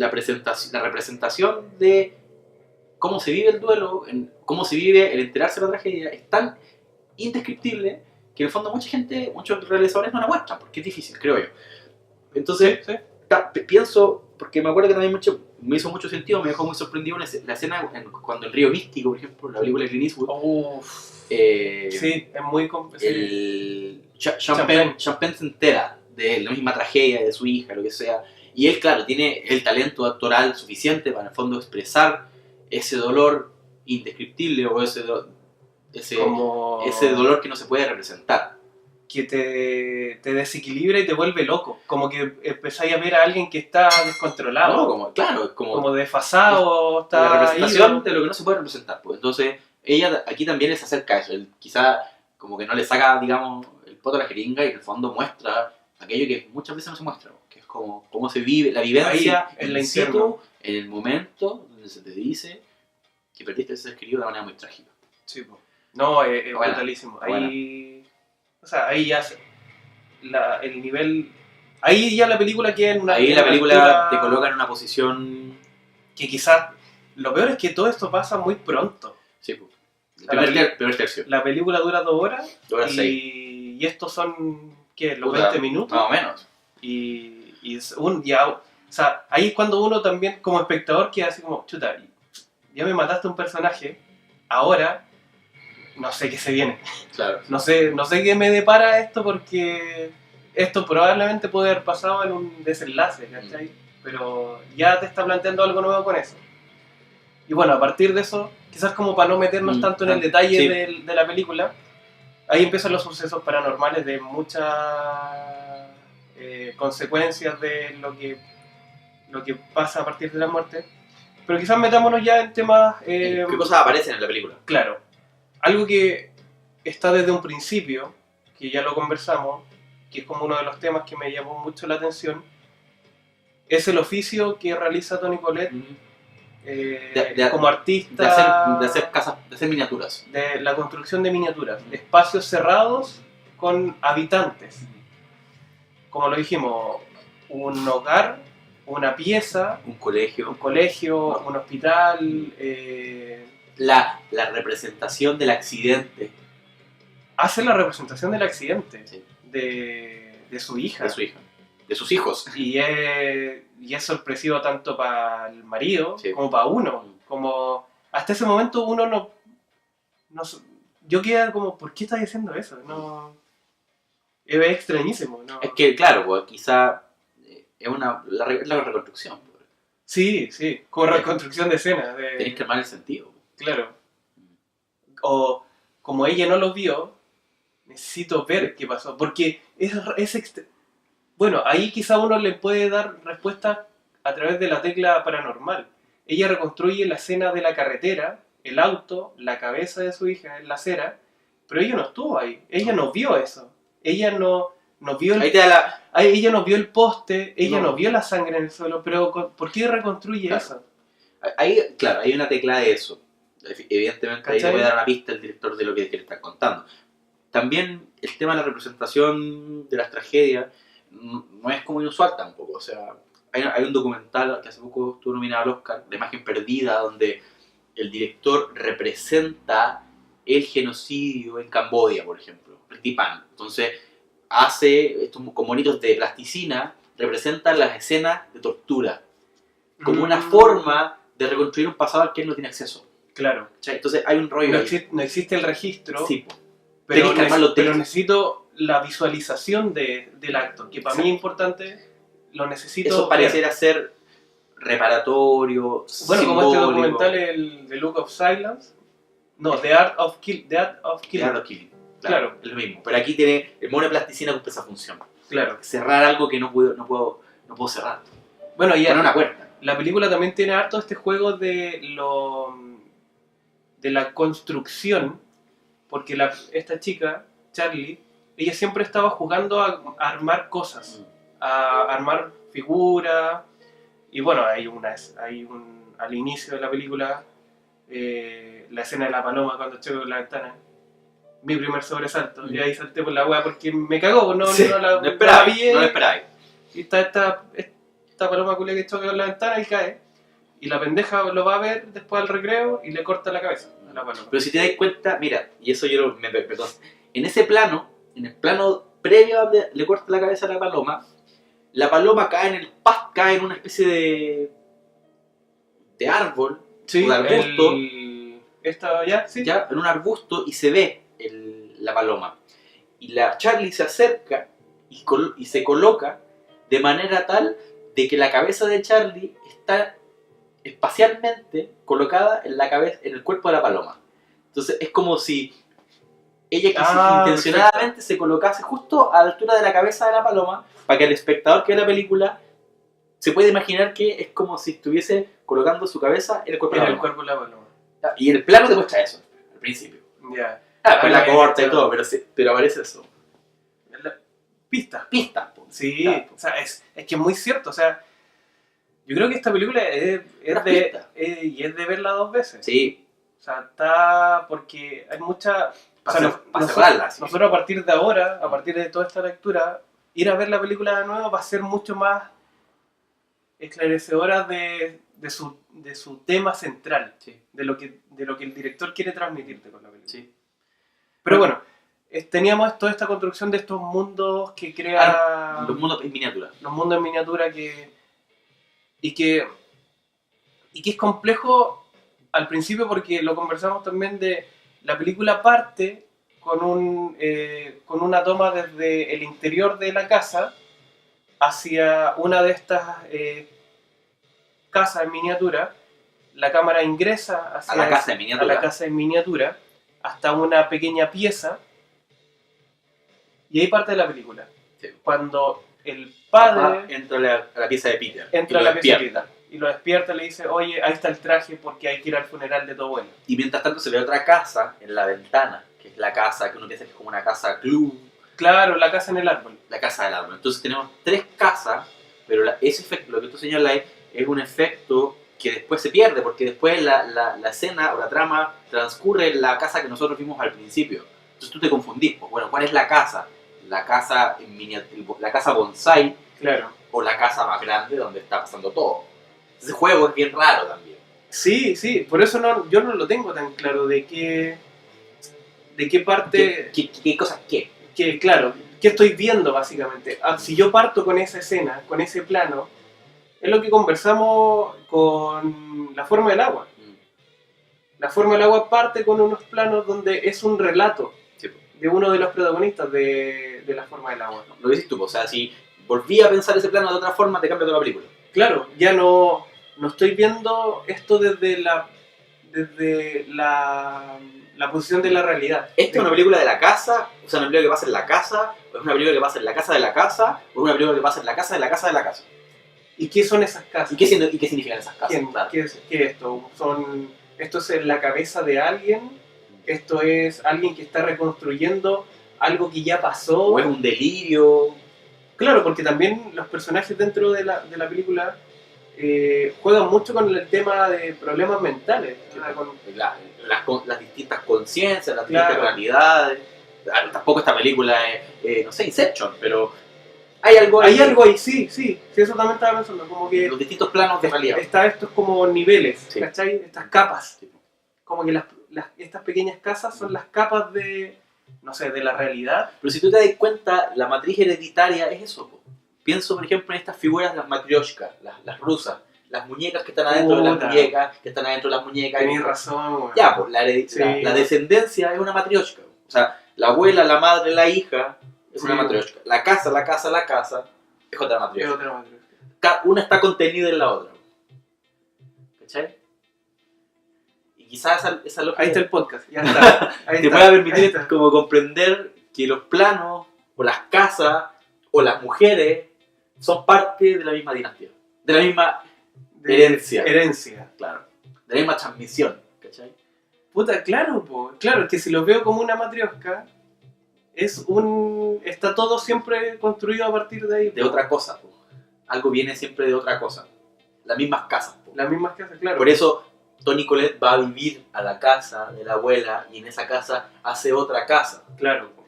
la representación de cómo se vive el duelo, cómo se vive el enterarse de la tragedia, es tan indescriptible que en el fondo muchos realizadores no la muestran, porque es difícil, creo yo. Entonces, sí. Pienso, porque me acuerdo que también me hizo mucho sentido, me dejó muy sorprendido la escena cuando el Río Místico, por ejemplo, la película de Clint Eastwood. Sí, es muy Champagne se entera de la misma tragedia de su hija, lo que sea, y él, claro, tiene el talento actoral suficiente para en el fondo expresar ese dolor indescriptible o ese dolor que no se puede representar. Que te desequilibra y te vuelve loco. Como que empezáis a ver a alguien que está descontrolado. No, como desfasado. Está la representación de lo que no se puede representar. Pues. Entonces, ella aquí también les acerca a eso. Él quizá como que no le saca, digamos, el poto a la jeringa y en el fondo muestra aquello que muchas veces no se muestra. Que es como cómo se vive, la vivencia ahí, en situ, en el momento donde se te dice que perdiste ese ser querido de una manera muy trágica. Sí, pues. No, es brutalísimo. Ahí... O sea, ahí ya el nivel... Ahí ya la película queda en una... Ahí la película te coloca en una posición... Que quizás... Lo peor es que todo esto pasa muy pronto. Sí, pues. Primer tercio. La película dura 2 horas. 2 horas 6. Y estos son... ¿Qué? Los 20 minutos. Más o menos. Y o sea, ahí es cuando uno también, como espectador, queda así como... Chuta, ya me mataste un personaje. Ahora... No sé qué se viene. Claro. No sé qué me depara esto, porque esto probablemente puede haber pasado en un desenlace, ¿cachai? Pero ya te está planteando algo nuevo con eso. Y bueno, a partir de eso, quizás como para no meternos tanto en el detalle de la película, ahí empiezan los sucesos paranormales de muchas consecuencias de lo que pasa a partir de la muerte. Pero quizás metámonos ya en temas... ¿Qué cosas aparecen en la película? Claro. Algo que está desde un principio, que ya lo conversamos, que es como uno de los temas que me llamó mucho la atención, es el oficio que realiza Toni Collette como artista de hacer miniaturas. De la construcción de miniaturas, de espacios cerrados con habitantes. Como lo dijimos, un hogar, una pieza, un colegio, un hospital. La representación del accidente. Hace la representación del accidente, sí, de su hija. De su hija. De sus hijos. Y es sorpresivo tanto para el marido sí, como para uno. Como hasta ese momento uno no yo quedé como, ¿por qué estás diciendo eso? No, es extrañísimo. No. Es que, claro, pues, quizá es la reconstrucción. Sí, como reconstrucción de escena. Tenés que armar el sentido. Claro. O como ella no lo vio, necesito ver qué pasó. Porque bueno, ahí quizá uno le puede dar respuesta a través de la tecla paranormal. Ella reconstruye la escena de la carretera, el auto, la cabeza de su hija en la acera, pero ella no estuvo ahí. Ella no vio eso. Ella no vio ella no vio el poste, ella no vio la sangre en el suelo, pero ¿por qué reconstruye eso? Ahí, claro, hay una tecla de eso. Evidentemente, ¿cachai? Ahí le voy a dar una pista al director de lo que le está contando. También el tema de la representación de las tragedias no es como inusual tampoco. O sea, hay un documental que hace poco estuvo nominado al Oscar, La imagen perdida, donde el director representa el genocidio en Camboya, por ejemplo, Pritipan. Entonces, hace estos con monitos de plasticina, representan las escenas de tortura como una forma de reconstruir un pasado al que él no tiene acceso. Claro. Entonces hay un rollo no existe el registro, sí, pero necesito la visualización del acto, que para mí es importante, lo necesito. Eso pareciera ser reparatorio, bueno, simbólico. Como este documental, el The Look of Silence, no, The Art of Killing. Claro, es lo mismo. Pero aquí tiene el mono de plasticina cumple esa función. Claro. Cerrar algo que no puedo cerrar. Bueno, y una puerta. La película también tiene harto este juego de la construcción, porque esta chica, Charlie, ella siempre estaba jugando a armar cosas, a armar figuras, y bueno, al inicio de la película, la escena de la paloma cuando choca con la ventana, mi primer sobresalto, y ahí salté por la wea porque me cagó, no esperaba. Y está esta paloma culia que choca con la ventana y cae, y la pendeja lo va a ver después del recreo y le corta la cabeza a la paloma. Pero si te das cuenta, mira, y eso perdón, en ese plano, en el plano previo donde le corta la cabeza a la paloma cae en una especie de árbol, sí, un arbusto, ya, en un arbusto, y se ve la paloma. Y la Charlie se acerca y se coloca de manera tal de que la cabeza de Charlie está espacialmente colocada en el cuerpo de la paloma. Entonces es como si ella intencionadamente perfecto. Se colocase justo a la altura de la cabeza de la paloma, para que el espectador que ve la película se pueda imaginar que es como si estuviese colocando su cabeza en el cuerpo de la paloma. Y en el plano te muestra eso, al principio. Ya. Pues la corta y todo, pero aparece eso. Pista. Sí, claro. O sea, es que es muy cierto. O sea, yo creo que esta película es de verla 2 veces. Sí. O sea, está porque hay mucha... Nosotros a partir de ahora, a partir de toda esta lectura, ir a ver la película de nuevo va a ser mucho más esclarecedora de su tema central, sí. de lo que el director quiere transmitirte con la película. Sí. Pero bueno, teníamos toda esta construcción de estos mundos que crea... los mundos en miniatura. Los mundos en miniatura que es complejo al principio porque lo conversamos también de la película parte con una toma desde el interior de la casa hacia una de estas casas en miniatura. La cámara ingresa hacia a la casa en miniatura hasta una pequeña pieza y ahí parte de la película. Sí. Cuando el padre entra a la pieza de Peter y lo despierta y le dice, oye, ahí está el traje porque hay que ir al funeral de tu abuelo. Y mientras tanto se ve otra casa en la ventana, que es la casa que uno piensa que es como una casa club. Claro, la casa en el árbol. La casa del árbol. Entonces tenemos 3 casas, pero ese efecto, lo que tú señalas ahí, es un efecto que después se pierde, porque después la escena o la trama transcurre en la casa que nosotros vimos al principio. Entonces tú te confundís, pues, bueno, ¿cuál es la casa? La casa en miniatura, la casa bonsai, claro, o la casa más grande donde está pasando todo. Ese juego es bien raro también. Sí, por eso yo no lo tengo tan claro de qué parte... ¿Qué cosas qué? Claro, ¿qué estoy viendo básicamente? Si yo parto con esa escena, con ese plano, es lo que conversamos con La forma del agua. La forma del agua parte con unos planos donde es un relato de uno de los protagonistas de La forma del agua. Lo dices tú, o sea, si volví a pensar ese plano de otra forma, te cambia toda la película. Claro, ya no estoy viendo esto desde la posición de la realidad. ¿Esta es una película de la casa? ¿O sea, una película que pasa en la casa? ¿O es una película que pasa en la casa de la casa? ¿O es una película que pasa en la casa de la casa de la casa? ¿Y qué son esas casas? ¿Y qué significan esas casas? ¿Qué es esto? ¿Esto es en la cabeza de alguien? ¿Esto es alguien que está reconstruyendo algo que ya pasó? ¿O es un delirio? Claro, porque también los personajes dentro de la película juegan mucho con el tema de problemas mentales. Las distintas conciencias, las distintas realidades. Tampoco esta película es, no sé, Inception, pero hay algo ahí. Hay algo ahí, sí, eso también estaba pensando, como que... Los distintos planos de realidad. Estos como niveles, sí. ¿Cachai? Estas capas. Sí. Como que estas pequeñas casas son las capas de, no sé, de la realidad. Pero si tú te das cuenta, la matriz hereditaria es eso. Pienso, por ejemplo, en estas figuras, las matrioshkas, las rusas, las muñecas que están adentro de las muñecas, que están adentro de las muñecas. Tenés razón, güey. Ya, pues la descendencia es una matrioshka. O sea, la abuela, la madre, la hija es una matrioshka. La casa es otra matrioshka. Una está contenida en la otra. ¿Cachai? Y quizás esa es lo que... Ahí está el podcast, ya está. Te puede permitir como comprender que los planos, o las casas, o las mujeres son parte de la misma dinastía, de la misma herencia, claro, de la misma transmisión, ¿cachai? Puta, claro, que si lo veo como una matrioshka, está todo siempre construido a partir de ahí. De otra cosa, po. Algo viene siempre de otra cosa, las mismas casas, po. Las mismas casas, claro. Por eso Toni Collette va a vivir a la casa de la abuela y en esa casa hace otra casa. Claro.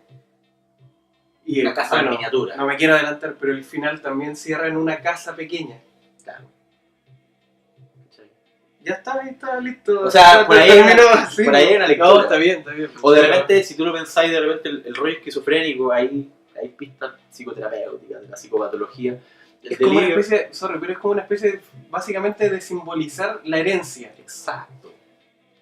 Y una casa en miniatura. No me quiero adelantar, pero el final también cierra en una casa pequeña. Claro. Ya está listo. O sea, por ahí hay una lectura. No, está bien. O de repente, si tú lo pensáis, de repente el rollo esquizofrénico, hay pistas psicoterapéuticas, de la psicopatología. Es como una especie, pero es como una especie básicamente de simbolizar la herencia. Exacto.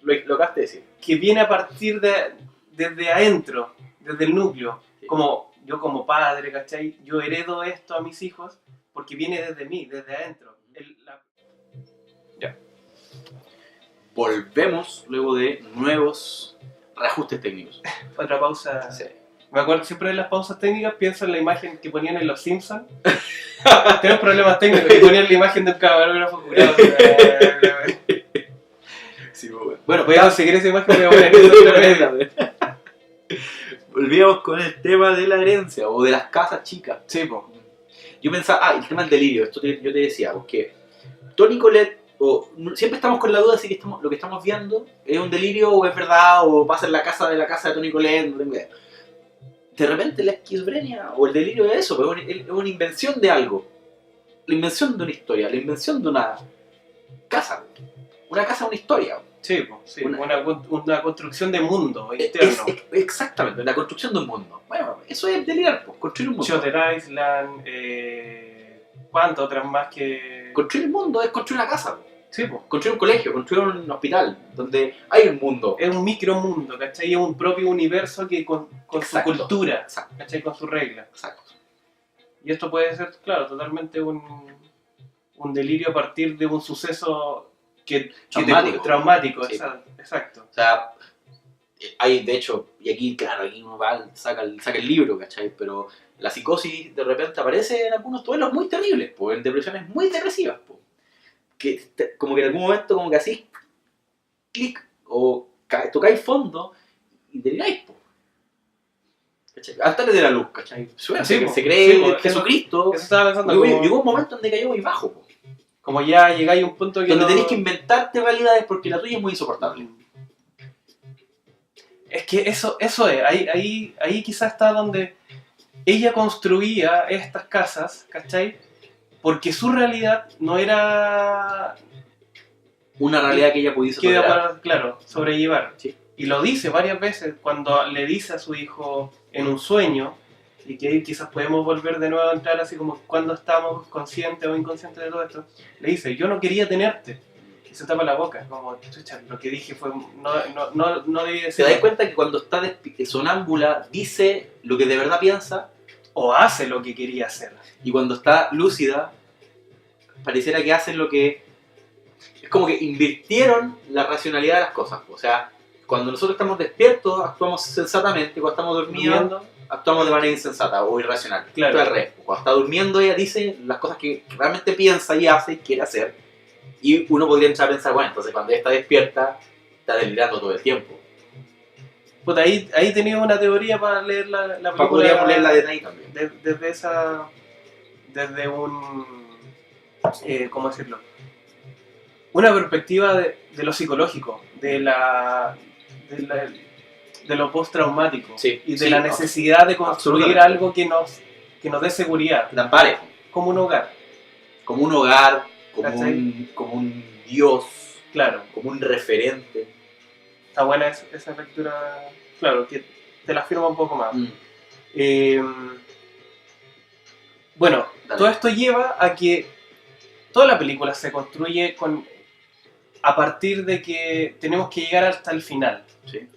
Lo acabaste de decir. Que viene a partir desde adentro, desde el núcleo. Sí. Como yo como padre, ¿cachai? Yo heredo esto a mis hijos porque viene desde mí, desde adentro. Ya. Volvemos luego de nuevos reajustes técnicos. Otra pausa. Sí. Me acuerdo siempre de las pausas técnicas, pienso en la imagen que ponían en Los Simpsons. Tengo problemas técnicos, que ponían la imagen de un camarógrafo curado. Sí, bueno, voy a conseguir esa imagen y voy a poner otra vez. Volvíamos con el tema de la herencia o de las casas chicas. Sí, pues. Yo pensaba, el tema del delirio, yo te decía, porque Toni Collette, siempre estamos con la duda de si lo que estamos viendo es un delirio o es verdad o pasa en la casa de Toni Collette, no tengo idea. De repente la esquizofrenia o el delirio es eso, pues es una invención de algo. La invención de una historia, la invención de una casa. Una casa es una historia. Sí, sí. Una construcción de mundo interno. Exactamente, la construcción de un mundo. Bueno, eso es delirar, pues, construir un mundo. Shutter Island, ¿cuántas otras más que...? Construir un mundo es construir una casa, pues. Sí, pues. Construir un colegio, construir un hospital, donde hay un mundo. Es un micromundo, ¿cachai? Es un propio universo que con su cultura, exacto. ¿cachai? Con sus reglas. Exacto. Y esto puede ser, claro, totalmente un delirio a partir de un suceso traumático, sí. Exacto. O sea, hay de hecho, y aquí, claro, aquí uno va, saca el libro, ¿cachai? Pero la psicosis de repente aparece en algunos duelos muy terribles, pues, en depresiones muy depresivas, pues. Que como que en algún momento como que así clic o tocáis fondo y deliráis, po. Altares de la luz, ¿cachai? Suena, sí, se cree en Jesucristo. Eso estaba pensando. Llegó un momento donde cayó muy bajo, po. Como ya llegáis a un punto que donde tenéis que inventarte realidades porque la tuya es muy insoportable. Es que eso es, ahí quizás está donde ella construía estas casas, ¿cachai? porque su realidad no era una realidad que ella pudiese tolerar. Claro, sobrellevar. Sí. Y lo dice varias veces cuando le dice a su hijo en un sueño, y que ahí quizás podemos volver de nuevo a entrar así como cuando estamos conscientes o inconscientes de todo esto, le dice, yo no quería tenerte. Y se tapa la boca, como, chucha, lo que dije fue, no debí decir. ¿Te das cuenta que cuando está sonámbula dice lo que de verdad piensa? O hace lo que quería hacer. Y cuando está lúcida, pareciera que hacen lo que... Es como que invirtieron la racionalidad de las cosas. O sea, cuando nosotros estamos despiertos, actuamos sensatamente. Cuando estamos durmiendo, actuamos de manera insensata o irracional. Claro. Esto es al revés. Cuando está durmiendo, ella dice las cosas que realmente piensa y hace y quiere hacer. Y uno podría entrar a pensar, bueno, entonces cuando ella está despierta, está delirando todo el tiempo. Puta, ahí tenía una teoría para leer la película. Podríamos leerla desde ahí también. Desde un... ¿cómo decirlo? Una perspectiva de lo psicológico, de lo postraumático, sí, y de la necesidad de construir algo que nos dé seguridad. La ampare. Como un hogar. Como un hogar, como un Dios, claro, como un referente. Está buena esa lectura, claro, que te la afirma un poco más. Bueno, dale. Todo esto lleva a que toda la película se construye a partir de que tenemos que llegar hasta el final. Sí.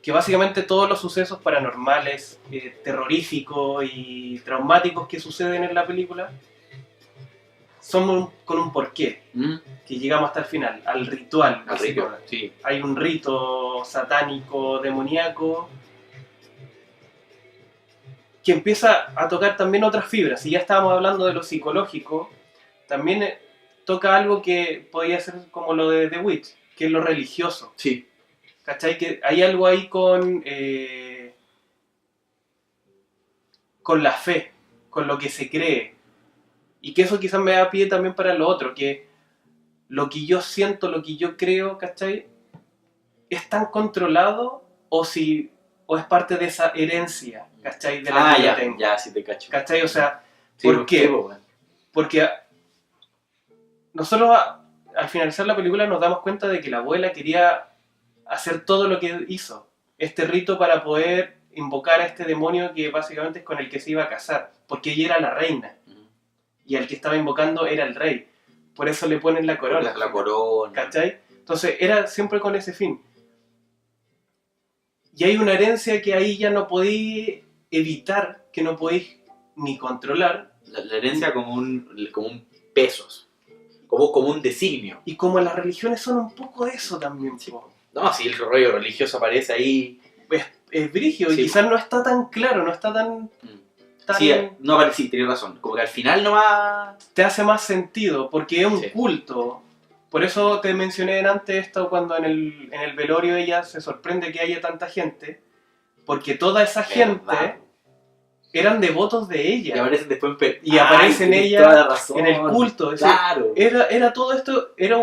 Que básicamente todos los sucesos paranormales, terroríficos y traumáticos que suceden en la película son con un porqué. Que llegamos hasta el final, al ritual. Sí. Hay un rito satánico, demoníaco, que empieza a tocar también otras fibras. Si ya estábamos hablando de lo psicológico, también toca algo que podría ser como lo de The Witch, que es lo religioso. Sí. ¿Cachai? Que hay algo ahí con la fe, con lo que se cree. Y que eso quizás me da pie también para lo otro, que lo que yo siento, lo que yo creo, ¿cachai? ¿Es tan controlado o es parte de esa herencia, ¿cachai? De la que yo tengo. Ya, sí te cacho. ¿Cachai? O sea, sí, ¿por qué? Porque nosotros al finalizar la película nos damos cuenta de que la abuela quería hacer todo lo que hizo. Este rito para poder invocar a este demonio que básicamente es con el que se iba a casar. Porque ella era la reina. Y el que estaba invocando era el rey. Por eso le ponen la corona. La corona. ¿Cachai? Entonces era siempre con ese fin. Y hay una herencia que ahí ya no podéis evitar, que no podéis ni controlar. La herencia como un pesos. Como un designio. Y como las religiones son un poco de eso también. Sí. No, si el rollo religioso aparece ahí... Es brígido, sí. Y quizás no está tan claro, no está tan... Sí, no aparece, sí, tienes razón. Como que al final no va... Te hace más sentido, porque es un culto. Por eso te mencioné antes esto cuando en el velorio ella se sorprende que haya tanta gente, porque toda esa gente eran devotos de ella. Y aparecen después aparecen ella en el culto. Claro. Era todo esto, era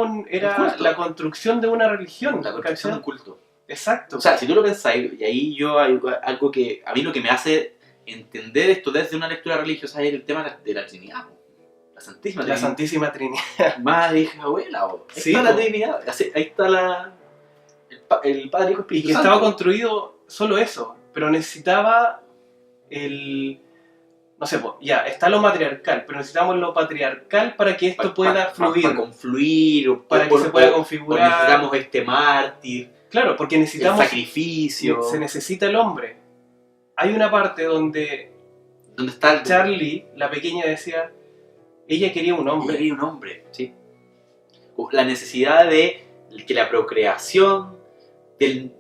la construcción de una religión. La construcción de un culto. Exacto. O sea, si tú lo pensáis, y ahí yo hay algo que a mí lo que me hace entender esto desde una lectura religiosa es el tema de la Trinidad. La Santísima Trinidad. Madre, hija, abuela. Ahí está la Trinidad. Ahí está el Padre, Hijo, Espíritu Santo. Y que estaba construido solo eso, pero necesitaba no sé, ya, está lo matriarcal, pero necesitamos lo patriarcal para que esto pueda fluir. Para confluir, para que se pueda configurar. Necesitamos este mártir. Claro, porque necesitamos... El sacrificio. Se necesita el hombre. Hay una parte donde está Charlie, la pequeña, decía, ella quería un hombre. Ella quería un hombre, sí. La necesidad de que la procreación del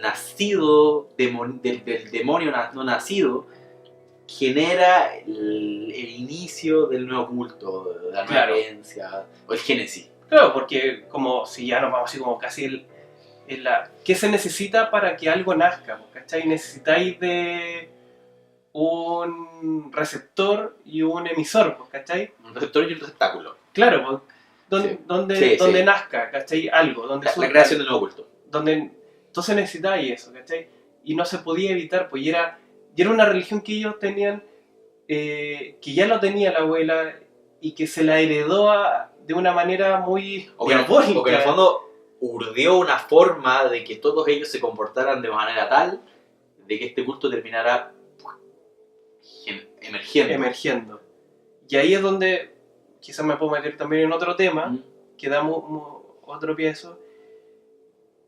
nacido, del demonio no nacido, genera el inicio del nuevo culto, de la nueva creencia, o el génesis. Claro, porque como si ya nos vamos así como casi ¿qué se necesita para que algo nazca? ¿Cachai? Necesitáis de un receptor y un emisor, ¿cachai? Un receptor y un receptáculo. Claro, donde nazca, ¿cachai? Algo, donde la creación del nuevo culto. Entonces necesitáis eso, ¿cachai? Y no se podía evitar, pues y era una religión que ellos tenían, que ya lo tenía la abuela, y que se la heredó de una manera muy diabólica. O que en el fondo urdió una forma de que todos ellos se comportaran de manera tal de que este culto terminara emergiendo. Y ahí es donde quizás me puedo meter también en otro tema, que da otro pie a eso,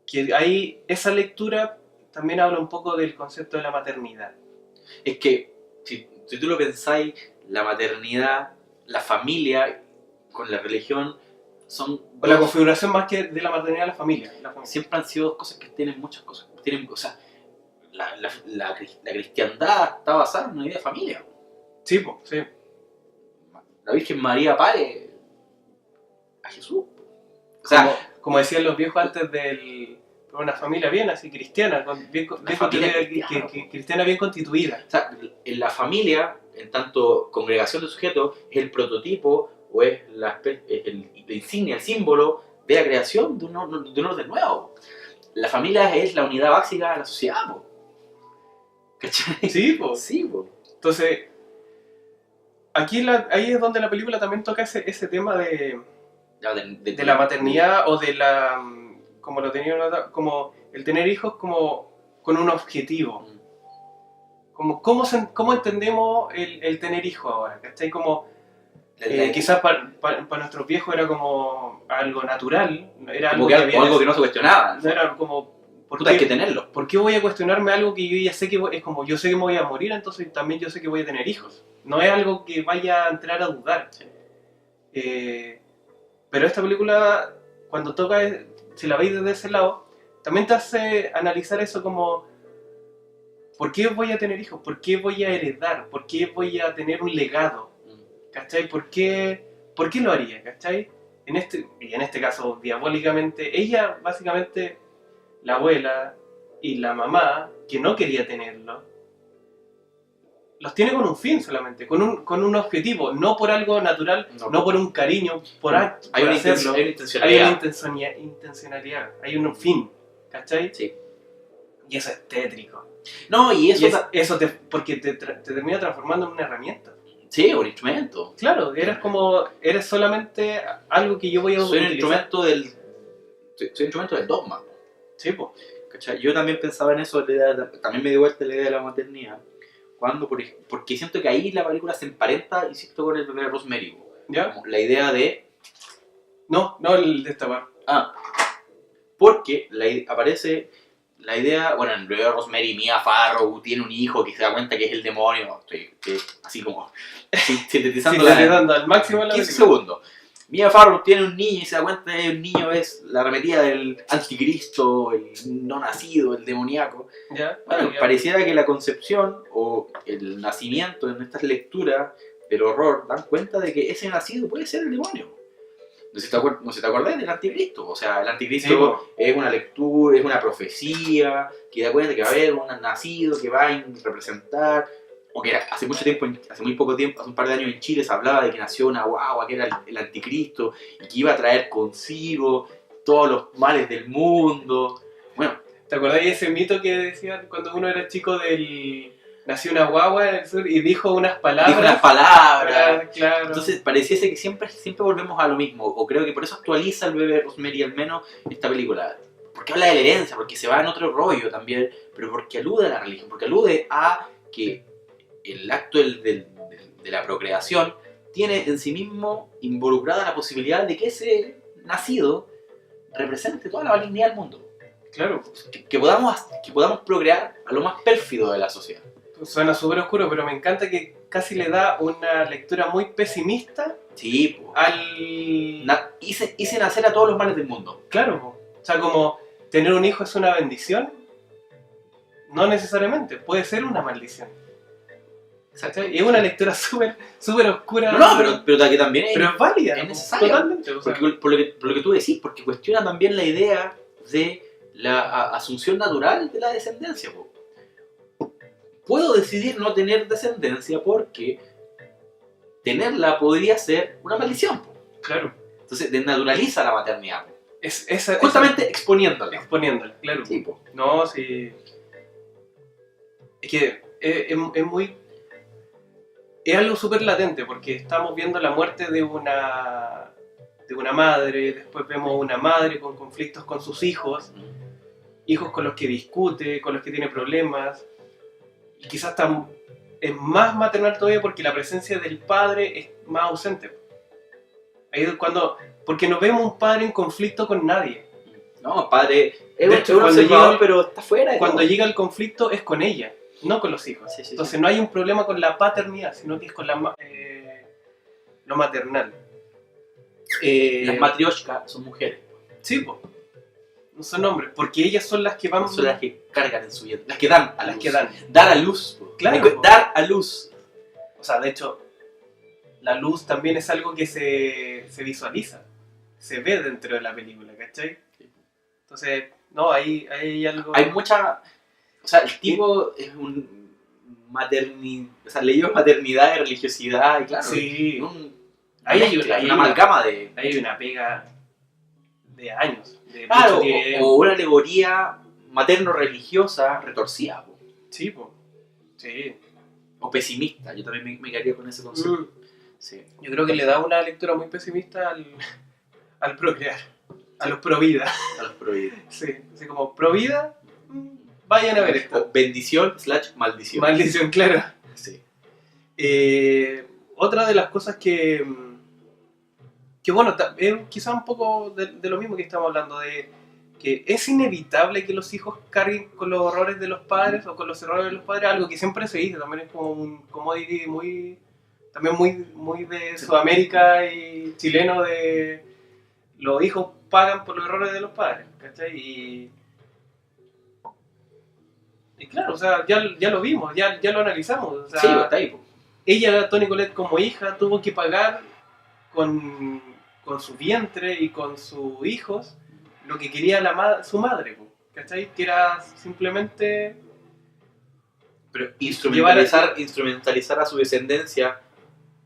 que ahí esa lectura también habla un poco del concepto de la maternidad. Es que, si tú lo pensáis, la maternidad, la familia con la religión son... O la configuración más que de la maternidad de la familia. Siempre han sido dos cosas que tienen muchas cosas. O sea, la cristiandad está basada en una idea de familia. Sí, pues, sí. La Virgen María pare a Jesús. O sea, como decían los viejos antes una familia bien así cristiana, cristiana bien constituida. O sea, en la familia, en tanto congregación de sujetos, es el prototipo o es la insignia, el símbolo de la creación de un orden nuevo. La familia es la unidad básica de la sociedad, ¿cachai? Sí, pues. Sí, po. Entonces, ahí es donde la película también toca ese tema de la maternidad o de la... como lo tenía como el tener hijos como con un objetivo. Como ¿cómo entendemos el tener hijos ahora? ¿Cachai? Como quizás para nuestros viejos era como algo natural, era como algo que no se cuestionaba. No era como hay que tenerlo. ¿Por qué voy a cuestionarme algo que yo ya sé que es como yo sé que me voy a morir, entonces también yo sé que voy a tener hijos? No es algo que vaya a entrar a dudar. Sí. Pero esta película, cuando toca, si la veis desde ese lado, también te hace analizar eso como ¿por qué voy a tener hijos? ¿Por qué voy a heredar? ¿Por qué voy a tener un legado? ¿Cachai? ¿Por qué lo haría? ¿Cachai? En este caso, diabólicamente, ella básicamente, la abuela y la mamá, que no quería tenerlo, los tiene con un fin solamente, con un objetivo, no por algo natural, no por un cariño, hay una intencionalidad, hay un fin, ¿cachai? Sí. Y eso es tétrico. No, y eso porque te termina transformando en una herramienta. Sí, un instrumento. Claro, eres solamente algo que yo voy a utilizar. Soy instrumento del dogma. Sí, pues. ¿Cachai? Yo también pensaba en eso, también me dio vuelta la idea de la maternidad. Porque siento que ahí la película se emparenta, insisto, con el bebé Rosemary. ¿Ya? Como la idea de... No el de esta parte. Porque aparece la idea... Bueno, en el bebé Rosemary, Mia Farrow tiene un hijo que se da cuenta que es el demonio. Así como sintetizando al máximo la 15 segundos. Mia Farrow tiene un niño y se da cuenta que el niño es la arremetida del anticristo, el no nacido, el demoníaco. ¿Ya? Bueno, pareciera que la concepción o el nacimiento en estas lecturas del horror dan cuenta de que ese nacido puede ser el demonio. No sé si te acordás del anticristo. O sea, el anticristo es una lectura, es una profecía que da cuenta que va a haber un nacido que va a representar... O que hace muy poco tiempo, hace un par de años en Chile se hablaba de que nació una guagua que era el anticristo y que iba a traer consigo todos los males del mundo. Bueno, ¿te acordás de ese mito que decían cuando uno era chico nació una guagua en el sur y dijo unas palabras? Claro. Entonces pareciese que siempre volvemos a lo mismo. O creo que por eso actualiza el bebé Rosemary al menos esta película. Porque habla de la herencia, porque se va en otro rollo también, pero porque alude a la religión, porque alude a que el acto de la procreación tiene en sí mismo involucrada la posibilidad de que ese nacido represente toda la malignidad del mundo. Claro. Que podamos procrear a lo más pérfido de la sociedad. Suena súper oscuro, pero me encanta que casi le da una lectura muy pesimista. Sí, hice nacer a todos los males del mundo. Claro, o sea, como tener un hijo es una bendición, no necesariamente, puede ser una maldición. ¿Cachai? Y es una lectura súper oscura. No, pero que también es válida. Es necesaria. Totalmente. O sea, por lo que tú decís, porque cuestiona también la idea de la asunción natural de la descendencia. Puedo decidir no tener descendencia porque tenerla podría ser una maldición. Claro. Entonces desnaturaliza la maternidad. Justamente exponiéndola. Exponiéndola, claro. Sí, No, sí. Es que es muy... es algo súper latente, porque estamos viendo la muerte de una madre, después vemos una madre con conflictos con sus hijos, hijos con los que discute, con los que tiene problemas, y quizás es más maternal todavía porque la presencia del padre es más ausente. Ahí es porque no vemos un padre en conflicto con nadie. No, padre es un observador, pero está fuera. Cuando llega el conflicto es con ella, no con los hijos. Sí. Entonces no hay un problema con la paternidad, sino que es con lo maternal. Las matrioshkas son mujeres. Sí, pues. No son hombres, porque ellas son las que van... Son las que cargan en su vida, las que dan a luz. Que dan. Dar a luz. Claro. Dar a luz. O sea, de hecho, la luz también es algo que se visualiza. Se ve dentro de la película, ¿cachai? Entonces, no, ahí hay algo... Hay mucha... O sea, el tipo es un... O sea, le lleva maternidad y religiosidad, y claro. Sí. Ahí hay una amalgama de... Hay una pega de años. Claro, o una alegoría materno-religiosa retorcida. Po. Sí, po. Sí. O pesimista, yo también me quedaría con ese concepto. Sí. Yo creo que le da una lectura muy pesimista al procrear, a los provida. A los provida. Sí, así como provida, vayan a ver esto. Bendición/maldición. Maldición, claro. Sí. Otra de las cosas que bueno, es quizá un poco de lo mismo que estamos hablando, de que es inevitable que los hijos carguen con los errores de los padres o con los errores de los padres, algo que siempre se dice, también es como un commodity muy de Sudamérica y chileno, de los hijos pagan por los errores de los padres, ¿cachai? Y claro, o sea, ya lo vimos, ya lo analizamos. O sea, sí, está ahí. Ella, Toni Collette, como hija, tuvo que pagar con su vientre y con sus hijos lo que quería su madre, ¿cachai? Que era simplemente... Pero instrumentalizar a su descendencia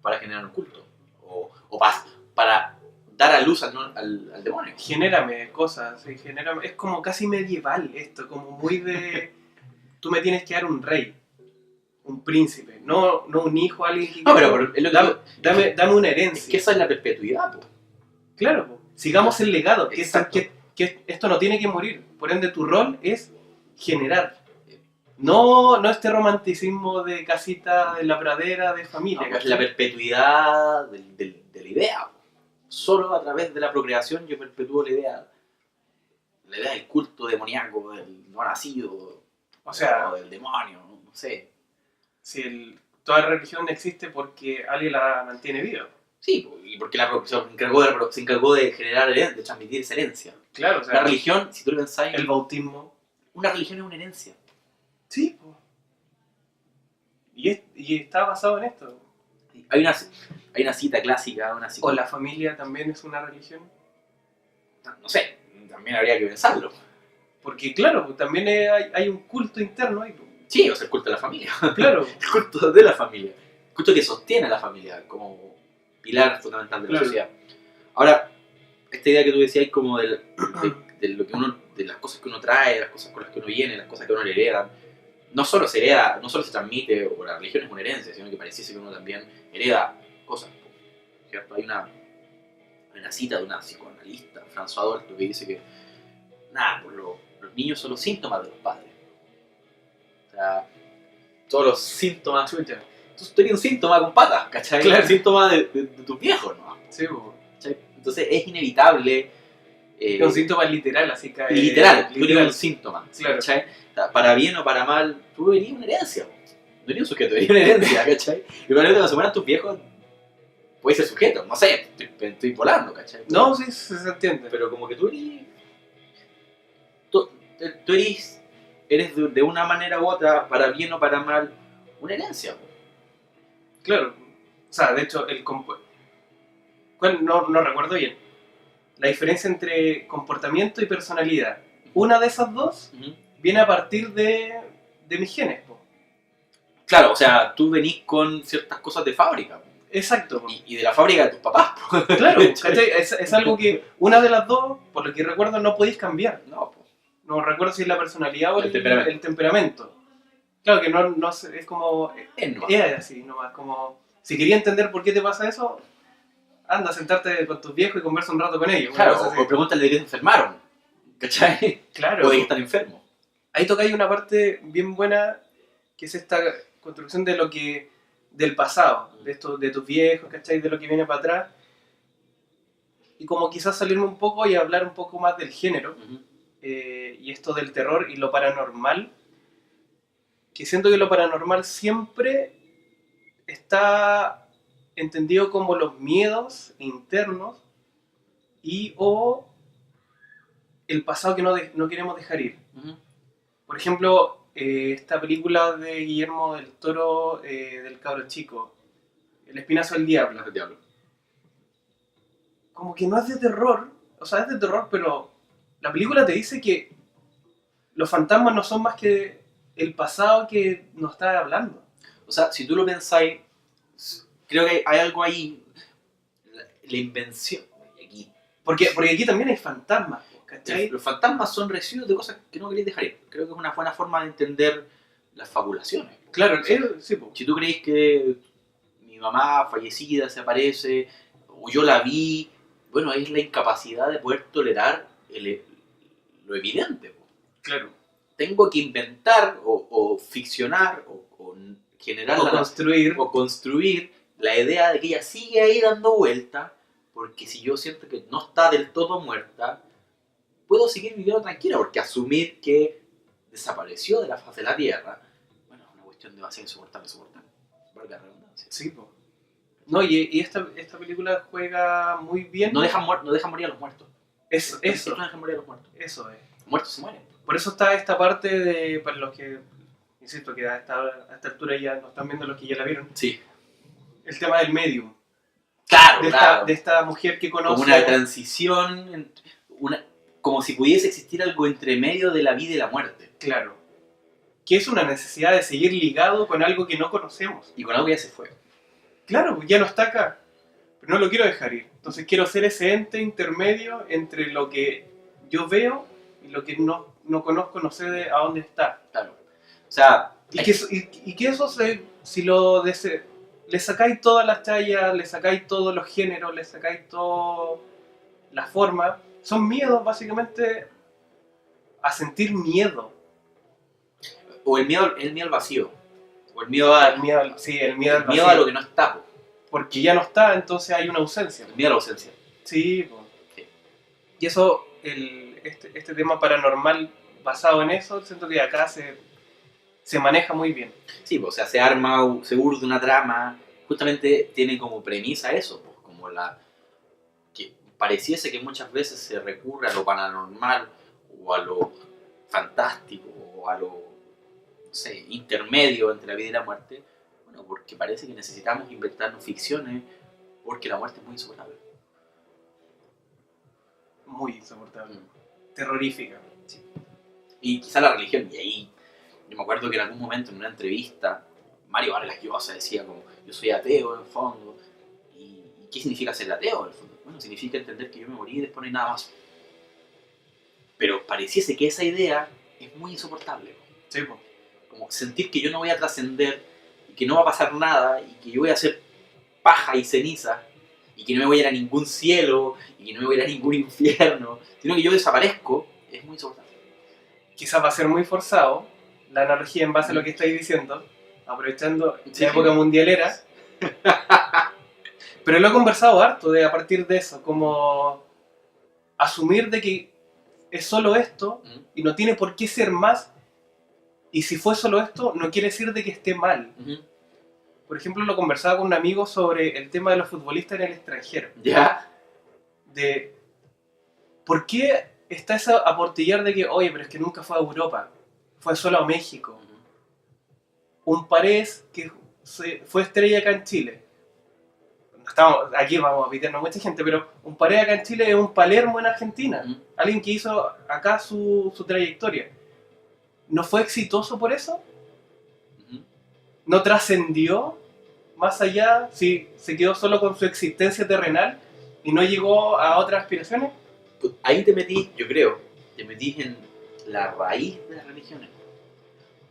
para generar un culto. O para dar a luz al demonio. Genérame cosas, es como casi medieval esto, como muy de... Tú me tienes que dar un rey, un príncipe, no un hijo, alguien que... No, pero es lo que dame una herencia. Es que esa es la perpetuidad, po. Claro, po. Sigamos el legado, que esto no tiene que morir. Por ende, tu rol es generar. No este romanticismo de casita de la pradera, de familia. No, es la perpetuidad de la idea. Solo a través de la procreación yo perpetúo la idea del culto demoníaco, del no nacido, o sea, del demonio, no sé. Si toda religión existe porque alguien la mantiene viva. Sí, y porque se encargó de generar herencia, de transmitir esa herencia. Claro, o sea, la religión, si tú lo pensáis... El bautismo. Una religión es una herencia. Sí, pues. Y está basado en esto. Hay una cita clásica, ¿O la familia también es una religión? No sé, también habría que pensarlo. Porque claro, también hay un culto interno ahí. Sí, o sea, el culto de la familia. Claro. El culto de la familia. El culto que sostiene a la familia como pilar fundamental de la sociedad. Ahora, esta idea que tú decías como de lo que de las cosas que uno trae, las cosas con las que uno viene, las cosas que uno le heredan, no solo se hereda, no solo se transmite, o la religión es una herencia, sino que pareciese que uno también hereda cosas, ¿cierto? Hay una cita de una psicoanalista, François Dolto, que dice que pues los niños son los síntomas de los padres. O sea, todos los síntomas. Tú tenías un síntoma con patas, ¿cachai? Claro. Un síntoma de tus viejos, ¿no? Sí, ¿cachai? Entonces es inevitable. Es un síntoma literal, así que... Literal, tú eres un síntoma, claro. ¿cachai? O sea, para bien o para mal, tú eres una herencia. No eres un sujeto, eres una herencia, ¿cachai? Y probablemente cuando se mueran tus viejos, puedes ser sujeto, no sé, estoy volando, ¿cachai? No, sí, se entiende. Pero como que tú eres... Tú eres de una manera u otra, para bien o para mal, una herencia. Claro. O sea, de hecho, no recuerdo bien. La diferencia entre comportamiento y personalidad. Una de esas dos viene a partir de mis genes. Claro, o sea, tú venís con ciertas cosas de fábrica. Exacto. Y de la fábrica de tus papás. Claro, es algo que una de las dos, por lo que recuerdo, no podéis cambiar. No recuerdo si es la personalidad o el temperamento. Claro que no es como... Es así nomás, como... Si querías entender por qué te pasa eso, anda a sentarte con tus viejos y conversa un rato con ellos. Claro, o pregúntale de qué se enfermaron, ¿cachai? Claro. O de qué están enfermos. Ahí toca hay una parte bien buena, que es esta construcción de lo que del pasado, de tus viejos, ¿cachai? De lo que viene para atrás. Y como quizás salirme un poco y hablar un poco más del género, y esto del terror y lo paranormal, que siento que lo paranormal siempre está entendido como los miedos internos y o el pasado que no queremos dejar ir. Por ejemplo, esta película de Guillermo del Toro, del cabro chico, El espinazo del diablo. Como que no es de terror, o sea, es de terror, pero la película te dice que los fantasmas no son más que el pasado que nos está hablando. O sea, si tú lo pensáis, creo que hay algo ahí, la invención. Porque aquí también hay fantasmas, ¿cachai? Los fantasmas son residuos de cosas que no queréis dejar ir. Creo que es una buena forma de entender las fabulaciones. Claro, sí, po. Si tú crees que mi mamá fallecida se aparece, o yo la vi, bueno, es la incapacidad de poder tolerar lo evidente. Po. Claro. Tengo que inventar o ficcionar o generar o construir la idea de que ella sigue ahí dando vuelta, porque si yo siento que no está del todo muerta, puedo seguir viviendo tranquila, porque asumir que desapareció de la faz de la Tierra, bueno, es una cuestión demasiado insoportable, valga la redundancia. Sí, pues. No, y esta película juega muy bien. No deja morir a los muertos. Eso. No deja morir a los muertos. Eso es. Los muertos se mueren. Por eso está esta parte de, para los que, insisto, que a esta altura ya no están viendo, los que ya la vieron. Sí. El tema del medium. Claro, de esta mujer que conoce. Como una transición, como si pudiese existir algo entre medio de la vida y la muerte. Claro. Que es una necesidad de seguir ligado con algo que no conocemos. Y con algo que ya se fue. Claro, ya no está acá. Pero no lo quiero dejar ir. Entonces quiero ser ese ente intermedio entre lo que yo veo y lo que no conozco, no sé a dónde está. Claro. O sea... Y que eso si le sacáis todas las tallas, le sacáis todos los géneros, le sacáis todas las formas, son miedos básicamente a sentir miedo. O el miedo al vacío. O el miedo al vacío. A lo que no está. Po. Porque ya no está, entonces hay una ausencia. El miedo a la ausencia. Sí, po. Sí. Y eso, este tema paranormal basado en eso, siento que acá se maneja muy bien. Sí, pues, o sea, se urde una trama, justamente tiene como premisa eso, pues, como que pareciese que muchas veces se recurre a lo paranormal o a lo fantástico o a lo, no sé, intermedio entre la vida y la muerte, bueno, porque parece que necesitamos inventarnos ficciones porque la muerte es muy insoportable. Muy insoportable. Terrorífica. Sí. Y quizá la religión, y ahí yo me acuerdo que en algún momento en una entrevista Mario Vargas Llosa decía como, yo soy ateo en el fondo. ¿Y qué significa ser ateo en el fondo? Bueno, significa entender que yo me morí y después no hay nada más. Pero pareciese que esa idea es muy insoportable. Sí, pues. Como sentir que yo no voy a trascender, y que no va a pasar nada, y que yo voy a ser paja y ceniza, y que no me voy a ir a ningún cielo, y que no me voy a ir a ningún infierno, sino que yo desaparezco, es muy insoportable. Quizás va a ser muy forzado la analogía en base a lo que estáis diciendo, aprovechando la época mundialera. Pero lo he conversado harto a partir de eso, como asumir de que es solo esto y no tiene por qué ser más, y si fue solo esto no quiere decir de que esté mal. Por ejemplo, lo conversaba con un amigo sobre el tema de los futbolistas en el extranjero. ¿Ya? De ¿por qué está esa aportillar de que, oye, pero es que nunca fue a Europa, fue solo a México? Un Paredes que fue estrella acá en Chile. Aquí vamos a pitearnos mucha gente, pero un Paredes acá en Chile es un Palermo en Argentina. Alguien que hizo acá su trayectoria. ¿No fue exitoso por eso? ¿No trascendió más allá? ¿Si se quedó solo con su existencia terrenal y no llegó a otras aspiraciones? Ahí te metís, yo creo, en la raíz de las religiones.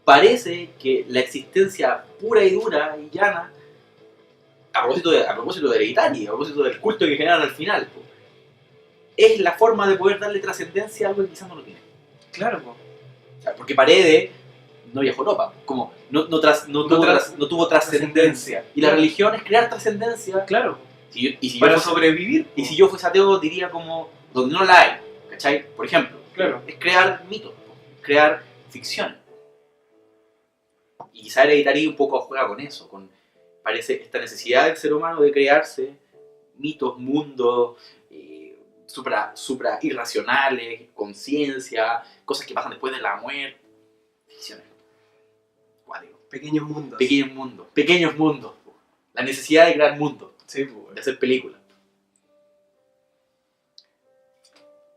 Parece que la existencia pura y dura y llana a propósito de Hereditary, a propósito del culto que generan al final, po, es la forma de poder darle trascendencia a algo que quizás no lo tiene. Claro, po. O sea, porque Paredes no viajó a Europa, como no tuvo trascendencia. Y la religión es crear trascendencia. Claro. Para sobrevivir. Y si yo fuese ateo diría como, donde no la hay, ¿cachai? Por ejemplo, claro, es crear mitos, crear ficción. Y quizá Hereditary un poco juega con eso, parece esta necesidad del ser humano de crearse mitos, mundos, supra irracionales, conciencia, cosas que pasan después de la muerte, ficciones. Pequeños mundos. La necesidad de crear mundos, sí, pues, de hacer películas.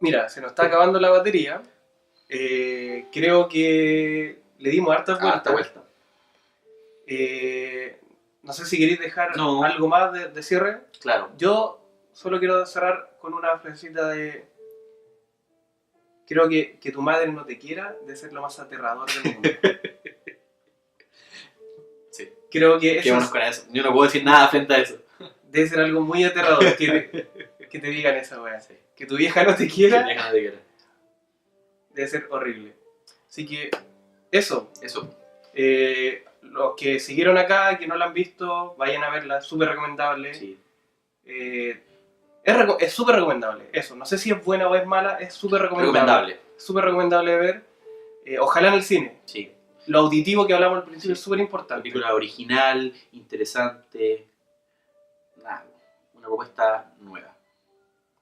Mira, se nos está acabando la batería. Creo que le dimos hartas vueltas. No sé si queréis dejar algo más de cierre. Claro. Yo solo quiero cerrar con una frasecita de... Creo que tu madre no te quiera de ser lo más aterrador del mundo. Sí. Creo que eso con eso. Yo no puedo decir nada frente a eso. Debe ser algo muy aterrador que te digan esa weá. Sí. Que tu vieja no te quiera. Que tu vieja no te quiera. Debe ser horrible. Así que eso. Los que siguieron acá, que no la han visto, vayan a verla, súper recomendable. Sí. Es súper recomendable, eso. No sé si es buena o es mala, es súper recomendable. Súper recomendable de ver. Ojalá en el cine. Sí. Lo auditivo que hablamos al principio es súper importante. Película original, interesante. Una propuesta nueva.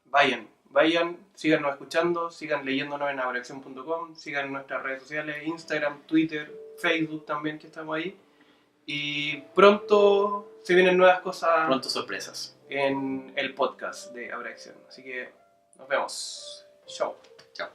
Vayan, síganos escuchando, sigan leyéndonos en abraacción.com, sigan en nuestras redes sociales, Instagram, Twitter, Facebook también, que estamos ahí. Y pronto se vienen nuevas cosas. Pronto sorpresas. En el podcast de Abraacción. Así que nos vemos. Chao. Chao.